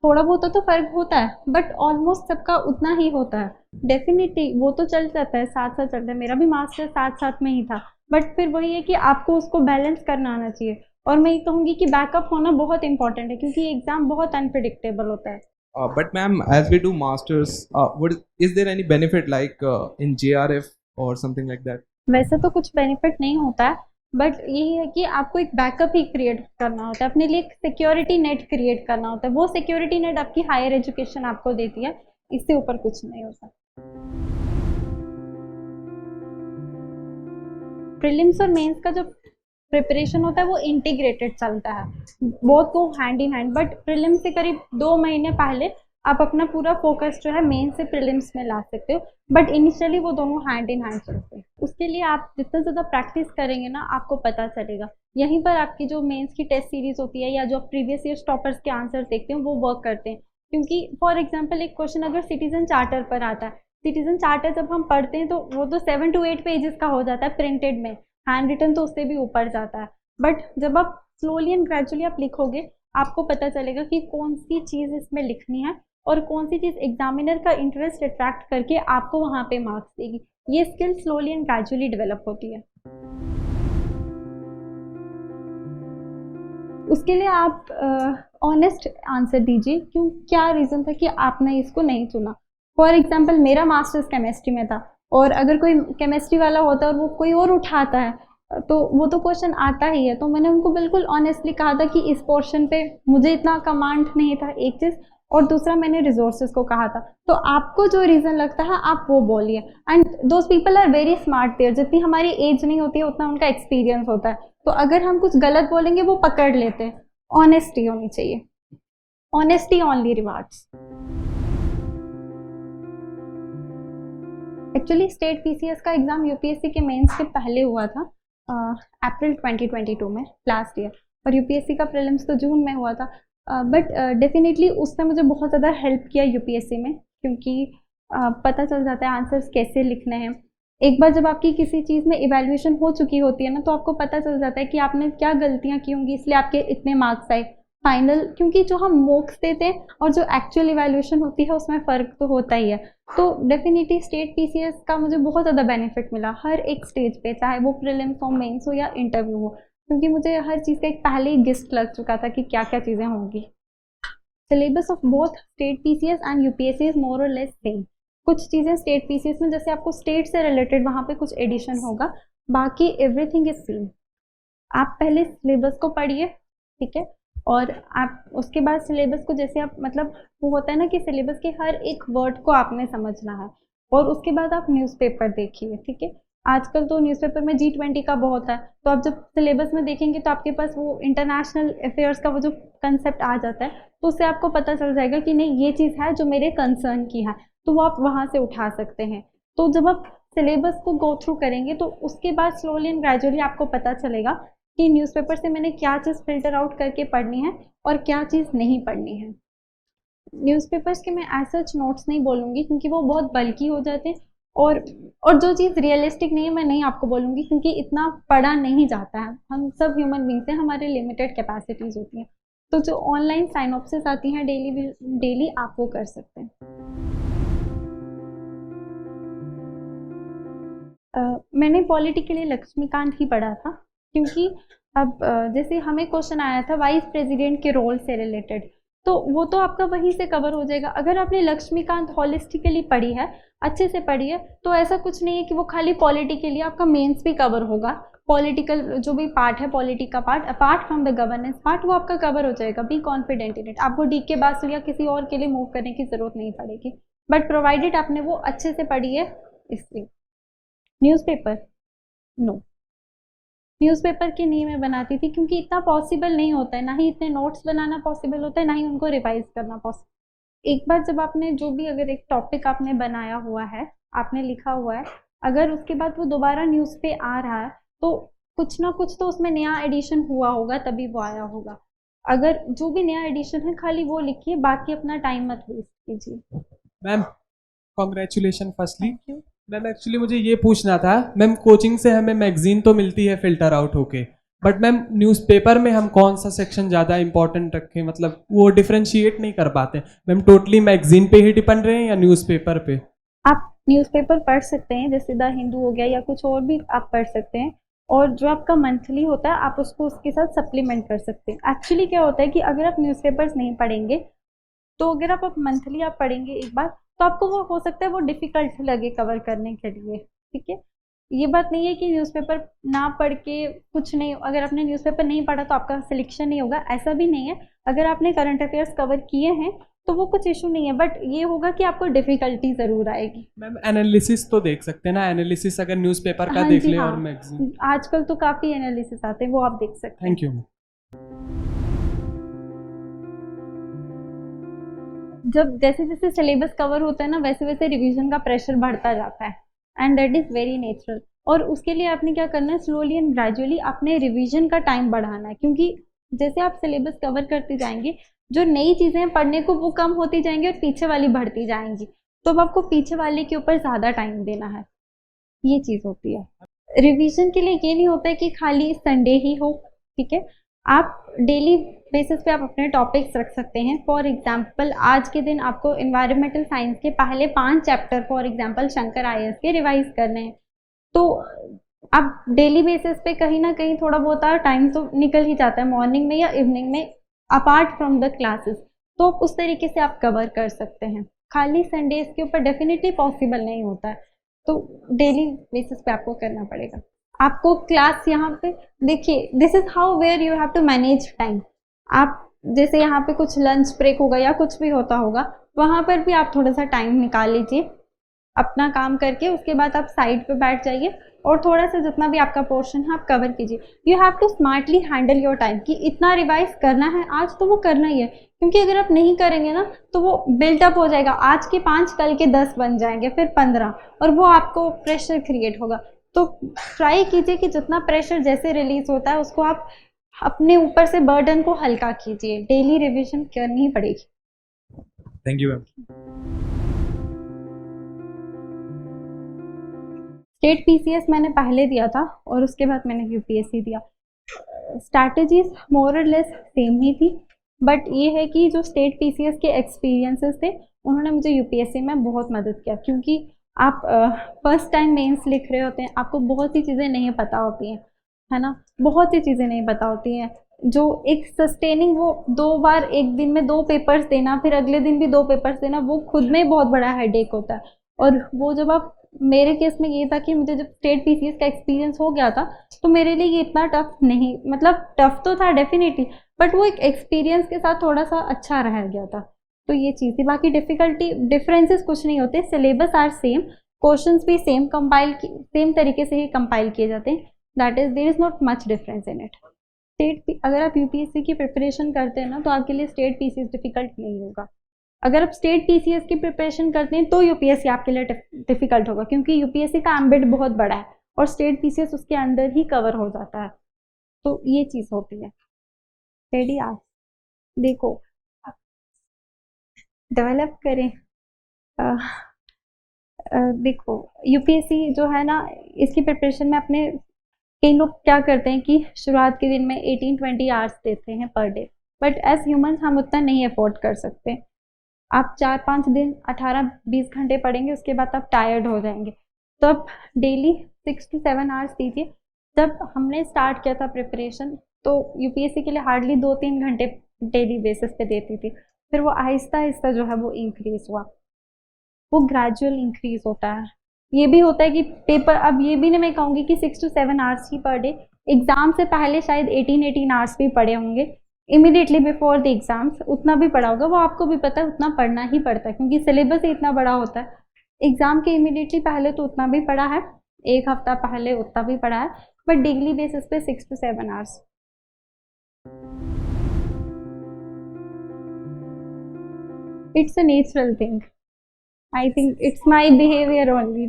थोड़ा बहुत तो फर्क होता है, बट ऑलमोस्ट सबका उतना ही होता है। डेफिनेटली वो तो चल जाता है, साथ साथ चलता है, मेरा भी मास्टर साथ साथ में ही था, बट फिर वही है कि आपको उसको बैलेंस करना आना चाहिए। और मैं ये कहूँगी कि बैकअप होना बहुत इंपॉर्टेंट है, क्योंकि एग्जाम बहुत अनप्रिडिक्टेबल होता है। But ma'am, as we do masters, is there any benefit like in JRF or something like that? वैसे तो कुछ बेनिफिट नहीं होता है, बट यही है कि आपको एक बैकअप ही क्रिएट करना होता है, अपने लिए एक सिक्योरिटी नेट क्रिएट करना होता है। वो सिक्योरिटी नेट आपकी हायर एजुकेशन आपको देती है, इससे ऊपर कुछ नहीं होता। प्रीलिम्स और मेंस का जो प्रिपरेशन होता है वो इंटीग्रेटेड चलता है, बोथ को hand in hand, but prelims से करीब 2 महीने पहले आप अपना पूरा फोकस जो है मेंस से प्रीलिम्स में ला सकते हो, बट इनिशियली वो दोनों हैंड इन हैंड चलते हैं। उसके लिए आप जितना ज़्यादा प्रैक्टिस करेंगे ना आपको पता चलेगा। यहीं पर आपकी जो मेंस की टेस्ट सीरीज होती है या जो प्रीवियस ईयर टॉपर्स के आंसर देखते हैं वो वर्क करते हैं। क्योंकि फॉर एग्जांपल एक क्वेश्चन अगर सिटीजन चार्टर पर आता है, सिटीजन चार्टर जब हम पढ़ते हैं तो वो तो 7 to 8 पेजेस का हो जाता है प्रिंटेड में, हैंड रिटन तो उससे भी ऊपर जाता है। बट जब आप स्लोली एंड ग्रेजुअली आप लिखोगे आपको पता चलेगा कि कौन सी चीज़ इसमें लिखनी है और कौन सी चीज़ एग्जामिनर का इंटरेस्ट अट्रैक्ट करके आपको वहाँ पे मार्क्स देगी। ये skill slowly and gradually develop होती है। उसके लिए आप ऑनेस्ट आंसर दीजिए, क्यों क्या रीज़न था कि आपने इसको नहीं चुना। फॉर एग्जांपल मेरा मास्टर्स केमिस्ट्री में था और अगर कोई केमिस्ट्री वाला होता है और वो कोई और उठाता है तो वो तो क्वेश्चन आता ही है। तो मैंने उनको बिल्कुल ऑनेस्टली कहा था कि इस पोर्शन पे मुझे इतना कमांड नहीं था, एक चीज़, और दूसरा मैंने रिसोर्सेज को कहा था। तो आपको जो रीज़न लगता है आप वो बोलिए। And those people are very smart there, जितनी हमारी एज नहीं होती है उतना उनका एक्सपीरियंस होता है। तो अगर हम कुछ गलत बोलेंगे वो पकड़ लेते हैं। ऑनेस्टी होनी चाहिए, honesty only rewards. Actually state PCS का एग्ज़ाम यूपीएससी के मेंस के पहले हुआ था अप्रैल 2022 में लास्ट ईयर, और यूपीएससी का प्रीलिम्स तो जून में हुआ था। बट डेफिनेटली उसने मुझे बहुत ज़्यादा हेल्प किया यूपीएससी में, क्योंकि पता चल जाता है आंसर्स कैसे लिखने हैं। एक बार जब आपकी किसी चीज़ में इवैल्यूएशन हो चुकी होती है ना तो आपको पता चल जाता है कि आपने क्या गलतियाँ की होंगी इसलिए आपके इतने मार्क्स आए फाइनल। क्योंकि जो हम मॉक्स देते हैं और जो एक्चुअल इवैल्यूएशन होती है उसमें फ़र्क तो होता ही है। तो डेफिनेटली स्टेट पीसीएस का मुझे बहुत ज़्यादा बेनिफिट मिला हर एक स्टेज पे, चाहे वो प्रीलिम्स हो, मेंस हो या इंटरव्यू हो, क्योंकि मुझे हर चीज़ का एक पहले ही गेस्ट लग चुका था कि क्या क्या चीज़ें होंगी। Syllabus of both state PCS and UPSC is more और लेस सेम। कुछ चीज़ें स्टेट पीसीएस में जैसे आपको स्टेट से रिलेटेड वहाँ पे कुछ एडिशन होगा, बाकी एवरीथिंग इज सेम। आप पहले सिलेबस को पढ़िए, ठीक है, और आप उसके बाद सिलेबस को जैसे आप मतलब वो होता है ना कि सिलेबस के हर एक वर्ड को आपने समझना है, और उसके बाद आप न्यूज़पेपर देखिए, ठीक है। आजकल तो न्यूज़पेपर में G20 का बहुत है, तो आप जब सिलेबस में देखेंगे तो आपके पास वो इंटरनेशनल अफेयर्स का वो जो कंसेप्ट आ जाता है, तो उससे आपको पता चल जाएगा कि नहीं ये चीज़ है जो मेरे कंसर्न की है, तो वो आप वहाँ से उठा सकते हैं। तो जब आप सिलेबस को गो थ्रू करेंगे तो उसके बाद स्लोली एंड ग्रेजुअली आपको पता चलेगा कि न्यूज़पेपर से मैंने क्या चीज़ फिल्टर आउट करके पढ़नी है और क्या चीज़ नहीं पढ़नी है। न्यूज़पेपर्स के मैं एज सच नोट्स नहीं बोलूँगी क्योंकि वो बहुत बल्कि हो जाते हैं, और जो चीज़ रियलिस्टिक नहीं है मैं नहीं आपको बोलूँगी क्योंकि इतना पढ़ा नहीं जाता है। हम सब ह्यूमन बींग्स हैं, हमारे लिमिटेड कैपेसिटीज़ होती हैं। तो जो ऑनलाइन साइनॉप्सिस आती हैं डेली आप वो कर सकते हैं। मैंने पॉलिटी के लिए लक्ष्मीकांत ही पढ़ा था, क्योंकि अब जैसे हमें क्वेश्चन आया था वाइस प्रेसिडेंट के रोल से रिलेटेड, तो वो तो आपका वहीं से कवर हो जाएगा। अगर आपने लक्ष्मीकांत हॉलिस्टिकली पढ़ी है, अच्छे से पढ़ी है, तो ऐसा कुछ नहीं है कि वो खाली पॉलिटी के लिए, आपका मेंस भी कवर होगा। पॉलिटिकल जो भी पार्ट है, पॉलिटी का part apart from the governance part, वो आपका कवर हो जाएगा। Be confident in it. आपको डी के बाद या किसी और के लिए मूव करने की ज़रूरत नहीं पड़ेगी, बट प्रोवाइडेड आपने वो अच्छे से पढ़ी है इसलिए। न्यूज़पेपर नो, न्यूज़पेपर की नहीं मैं बनाती थी क्योंकि इतना पॉसिबल नहीं होता है, ना ही इतने नोट्स बनाना पॉसिबल होता है, ना ही उनको रिवाइज करना पॉसिबल। एक बार जब आपने जो भी अगर एक टॉपिक आपने बनाया हुआ है, आपने लिखा हुआ है, अगर उसके बाद वो दोबारा न्यूज़ पे आ रहा है तो कुछ ना कुछ तो उसमें नया एडिशन हुआ होगा तभी वो आया होगा। अगर जो भी नया एडिशन है खाली वो लिखिए, बाकी अपना टाइम मत वेस्ट कीजिए। Ma'am congratulation firstly. Thank you. Ma'am actually मुझे ये पूछना था, मैम कोचिंग से हमें मैगजीन तो मिलती है फिल्टर आउट होके, बट मैम न्यूज़पेपर में हम कौन सा सेक्शन ज़्यादा इंपॉर्टेंट रखें, मतलब वो डिफरेंशिएट नहीं कर पाते। मैम टोटली मैगजीन पे ही डिपेंड रहे या न्यूज़पेपर पे? आप न्यूज़पेपर पढ़ सकते हैं, जैसे द हिंदू हो गया या कुछ और भी आप पढ़ सकते हैं, और जो आपका मंथली होता है आप उसको उसके साथ सप्लीमेंट कर सकते हैं। एक्चुअली क्या होता है कि अगर आप न्यूज़पेपर्स नहीं पढ़ेंगे तो अगर आप मंथली आप पढ़ेंगे एक बार तो आपको वो हो सकता है वो डिफ़िकल्ट लगे कवर करने के लिए, ठीक है। ये बात नहीं है कि न्यूज़पेपर ना पढ़ के कुछ नहीं, अगर आपने न्यूज़पेपर नहीं पढ़ा तो आपका सिलेक्शन नहीं होगा, ऐसा भी नहीं है। अगर आपने करंट अफेयर्स कवर किए हैं तो वो कुछ इशू नहीं है, बट ये होगा कि आपको डिफ़िकल्टी ज़रूर आएगी। मैम एनालिसिस तो देख सकते हैं ना, एनालिसिस अगर न्यूज़पेपर का हाँ देख जी, ले हाँ, और मैगजीन। आजकल तो काफ़ी एनालिसिस आते हैं, वो आप देख सकते हैं। Thank you. जब जैसे जैसे सिलेबस कवर होता है ना वैसे वैसे रिवीजन का प्रेशर बढ़ता जाता है, and that is very natural. और उसके लिए आपने क्या करना है, स्लोली एंड ग्रेजुअली अपने रिवीजन का टाइम बढ़ाना है, क्योंकि जैसे आप सिलेबस कवर करते जाएंगे, जो नई चीज़ें पढ़ने को वो कम होती जाएंगी और पीछे वाली बढ़ती जाएंगी, तो अब आपको पीछे वाले के ऊपर ज़्यादा टाइम देना है, ये चीज़ होती है। रिवीजन के लिए ये नहीं होता है कि खाली संडे ही हो, ठीक है, आप डेली बेसिस पे आप अपने टॉपिक्स रख सकते हैं। फॉर एग्जांपल आज के दिन आपको इन्वायरमेंटल साइंस के पहले 5 chapter for example Shankar IAS के रिवाइज करने हैं, तो आप डेली बेसिस पे कहीं ना कहीं थोड़ा बहुत टाइम तो निकल ही जाता है मॉर्निंग में या इवनिंग में अपार्ट फ्रॉम द क्लासेस, तो उस तरीके से आप कवर कर सकते हैं। खाली संडेज के ऊपर डेफिनेटली पॉसिबल नहीं होता है, तो डेली बेसिस पे आपको करना पड़ेगा। आपको क्लास यहाँ पे देखिए, this is how where you have to manage time. आप जैसे यहाँ पे कुछ लंच ब्रेक होगा या कुछ भी होता होगा, वहाँ पर भी आप थोड़ा सा टाइम निकाल लीजिए अपना काम करके, उसके बाद आप साइड पे बैठ जाइए और थोड़ा सा जितना भी आपका पोर्शन है आप कवर कीजिए। You have to smartly handle your time कि इतना रिवाइज करना है आज, तो वो करना ही है, क्योंकि अगर आप नहीं करेंगे ना तो वो बिल्टअप हो जाएगा, आज के 5 कल के 10 बन जाएंगे, फिर 15, और वो आपको प्रेशर क्रिएट होगा। तो ट्राई कीजिए कि जितना प्रेशर जैसे रिलीज होता है उसको आप अपने ऊपर से बर्डन को हल्का कीजिए, डेली रिविजन करनी ही पड़ेगी। Thank you ma'am. State PCS मैंने पहले दिया था और उसके बाद मैंने यूपीएससी दिया। स्ट्रैटेजीज मोर और लेस सेम ही थी, बट ये है कि जो स्टेट पीसीएस के एक्सपीरियंसेस थे उन्होंने मुझे यूपीएससी में बहुत मदद किया, क्योंकि आप फर्स्ट टाइम मेंस लिख रहे होते हैं, आपको बहुत सी चीज़ें नहीं पता होती हैं, है ना, बहुत सी चीज़ें नहीं पता होती हैं। जो एक सस्टेनिंग वो 2 बार एक दिन में 2 पेपर्स देना, फिर अगले दिन भी 2 पेपर्स देना, वो खुद में बहुत बड़ा हेडेक होता है। और वो जब आप, मेरे केस में ये था कि मुझे जब स्टेट पीसीएस का एक्सपीरियंस हो गया था तो मेरे लिए ये इतना टफ नहीं, मतलब टफ तो था डेफिनेटली, बट वो एक एक्सपीरियंस के साथ थोड़ा सा अच्छा रह गया था। तो ये चीज़ थी, बाकी डिफिकल्टी डिफरेंसेस कुछ नहीं होते, सिलेबस आर सेम, क्वेश्चंस भी सेम सेम तरीके से ही कंपाइल किए जाते हैं, that is there is not much difference in it. State, अगर आप यूपीएससी की प्रिपरेशन करते हैं ना तो आपके लिए स्टेट पीसीएस डिफिकल्ट नहीं होगा। अगर आप स्टेट पीसीएस की प्रिपरेशन करते हैं तो यूपीएससी आपके लिए डिफिकल्ट होगा, क्योंकि यूपीएससी का एम्बिट बहुत बड़ा है और स्टेट पीसीएस उसके अंदर ही कवर हो जाता है। तो ये चीज़ होती है। रेडी आप देखो, डेवलप करें। देखो यूपीएससी जो है ना, इसकी प्रिपरेशन में अपने कई लोग क्या करते हैं कि शुरुआत के दिन में 18-20 आवर्स देते हैं per day, but as humans हम उतना नहीं अफोर्ड कर सकते। आप 4-5 दिन 18-20 घंटे पढ़ेंगे, उसके बाद आप टायर्ड हो जाएंगे, तो आप डेली 6 to 7 आवर्स दीजिए। जब हमने स्टार्ट किया था प्रिपरेशन तो यूपीएससी के लिए हार्डली 2-3 घंटे डेली बेसिस पे देती थी, फिर वो आहिस्ता आहिस्ता जो है वो इंक्रीज हुआ, वो ग्रेजुअल इंक्रीज होता है। ये भी होता है कि पेपर, अब ये भी नहीं मैं कहूँगी कि 6 to 7 hours he per day, exam से पहले शायद 18 आवर्स भी पढ़े होंगे, इमीडिएटली बिफोर द एग्जाम्स उतना भी पढ़ा होगा, वो आपको भी पता है उतना पढ़ना ही पड़ता है, क्योंकि सिलेबस ही इतना बड़ा होता है। एग्जाम के इमीडिएटली पहले तो उतना भी पढ़ा है, 1 हफ्ता पहले उतना भी पढ़ा है, बट डेली बेसिस पे 6 to 7 hours. It's a natural thing. I think it's my behavior only.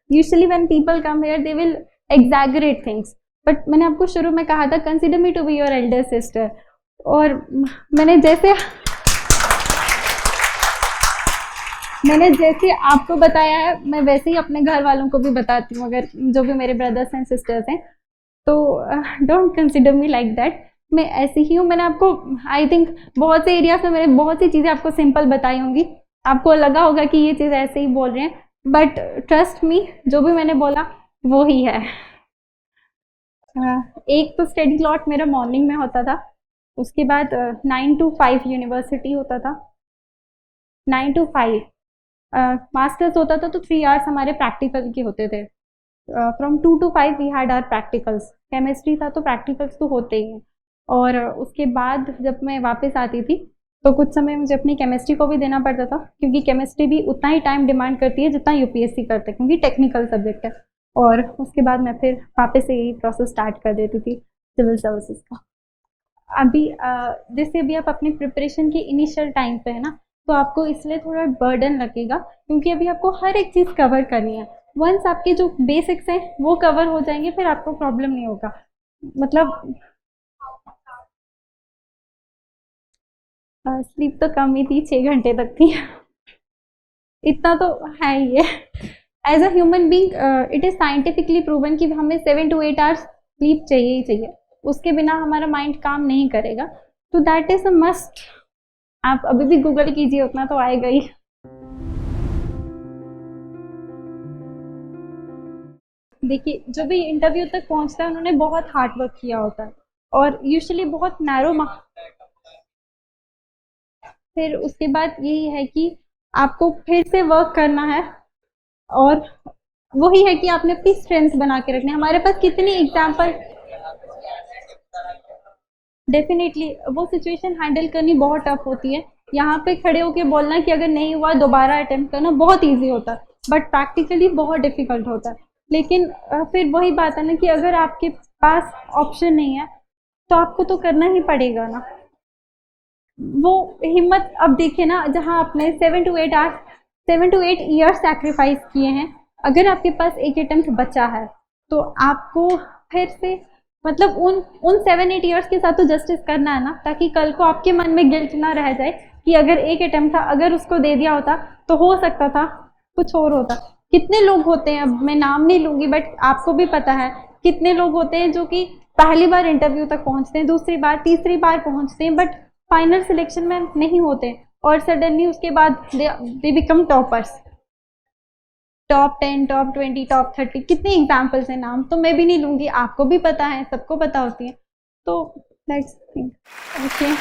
Usually when people come here, they will exaggerate things. But मैंने आपको शुरू में कहा था, consider me to be your elder sister. और मैंने जैसे आपको बताया है, मैं वैसे ही अपने घर वालों को भी बताती हूँ, अगर जो भी मेरे ब्रदर्स एंड सिस्टर्स हैं, तो don't consider me like that. मैं ऐसी ही हूँ। मैंने आपको आई थिंक बहुत से एरियाज में मैंने बहुत सी चीज़ें आपको सिंपल बताई होंगी, आपको लगा होगा कि ये चीज़ ऐसे ही बोल रहे हैं, बट ट्रस्ट मी, जो भी मैंने बोला वो ही है। एक तो स्टडी लॉट मेरा मॉर्निंग में होता था, उसके बाद 9 to 5 यूनिवर्सिटी होता था, 9 to 5 मास्टर्स होता था, तो 3 आवर्स हमारे प्रैक्टिकल के होते थे। From 2 to 5 we had our practicals. Chemistry था तो प्रैक्टिकल्स तो होते ही हैं। और उसके बाद जब मैं वापस आती थी तो कुछ समय मुझे अपनी केमिस्ट्री को भी देना पड़ता था, क्योंकि केमिस्ट्री भी उतना ही टाइम डिमांड करती है जितना यूपीएससी करते हैं, क्योंकि टेक्निकल सब्जेक्ट है। और उसके बाद मैं फिर वापस से यही प्रोसेस स्टार्ट कर देती थी सिविल सर्विसेज का। अभी जैसे अभी आप अपनी प्रिपरेशन के इनिशियल टाइम पे है ना, तो आपको इसलिए थोड़ा बर्डन लगेगा, क्योंकि अभी आपको हर एक चीज़ कवर करनी है। वंस आपके जो बेसिक्स हैं वो कवर हो जाएंगे फिर आपको प्रॉब्लम नहीं होगा। मतलब स्लीप तो कम ही थी, 6 घंटे तक थी। इतना तो है ही है। As a human being it is scientifically proven कि हमें 7 to 8 आवर्स स्लीप चाहिए ही चाहिए, उसके बिना हमारा माइंड काम नहीं करेगा। तो दैट इज़ अ मस्ट। आप अभी भी गूगल कीजिए, उतना तो आएगा ही। देखिए, जो भी इंटरव्यू तक पहुंचता है उन्होंने बहुत हार्ड वर्क किया होता है और यूजुअली बहुत नैरो। फिर उसके बाद यही है कि आपको फिर से वर्क करना है और वही है कि आपने अपनी स्ट्रेंथ बना के रखनी है। हमारे पास कितनी एग्जाम्पल, डेफिनेटली वो सिचुएशन हैंडल करनी बहुत टफ होती है। यहाँ पे खड़े होके बोलना कि अगर नहीं हुआ दोबारा अटेम्प्ट करना बहुत इजी होता है, बट प्रैक्टिकली बहुत डिफिकल्ट होता है। लेकिन फिर वही बात है ना कि अगर आपके पास ऑप्शन नहीं है तो आपको तो करना ही पड़ेगा ना। वो हिम्मत अब देखिए ना, जहाँ आपने 7 to 8 hours 7 to 8 years sacrifice किए हैं, अगर आपके पास एक अटेम्प्ट बचा है तो आपको फिर से मतलब उन 7-8 ईयर्स के साथ तो जस्टिस करना है ना, ताकि कल को आपके मन में गिल्ट ना रह जाए कि अगर एक अटेम्प्ट था, अगर उसको दे दिया होता तो हो सकता था कुछ और होता। कितने लोग होते हैं, अब मैं नाम नहीं लूँगी बट आपको भी पता है, कितने लोग होते हैं जो कि पहली बार इंटरव्यू तक पहुँचते हैं, दूसरी बार तीसरी बार पहुँचते हैं, बट फाइनल सिलेक्शन में नहीं होते और सडनली उसके बाद they become toppers. Top 10, top 20, top 30, कितने एग्जाम्पल्स हैं, नाम तो मैं भी नहीं लूँगी, आपको भी पता है, सबको पता होती है। तो दैट्स थिंग। ओके।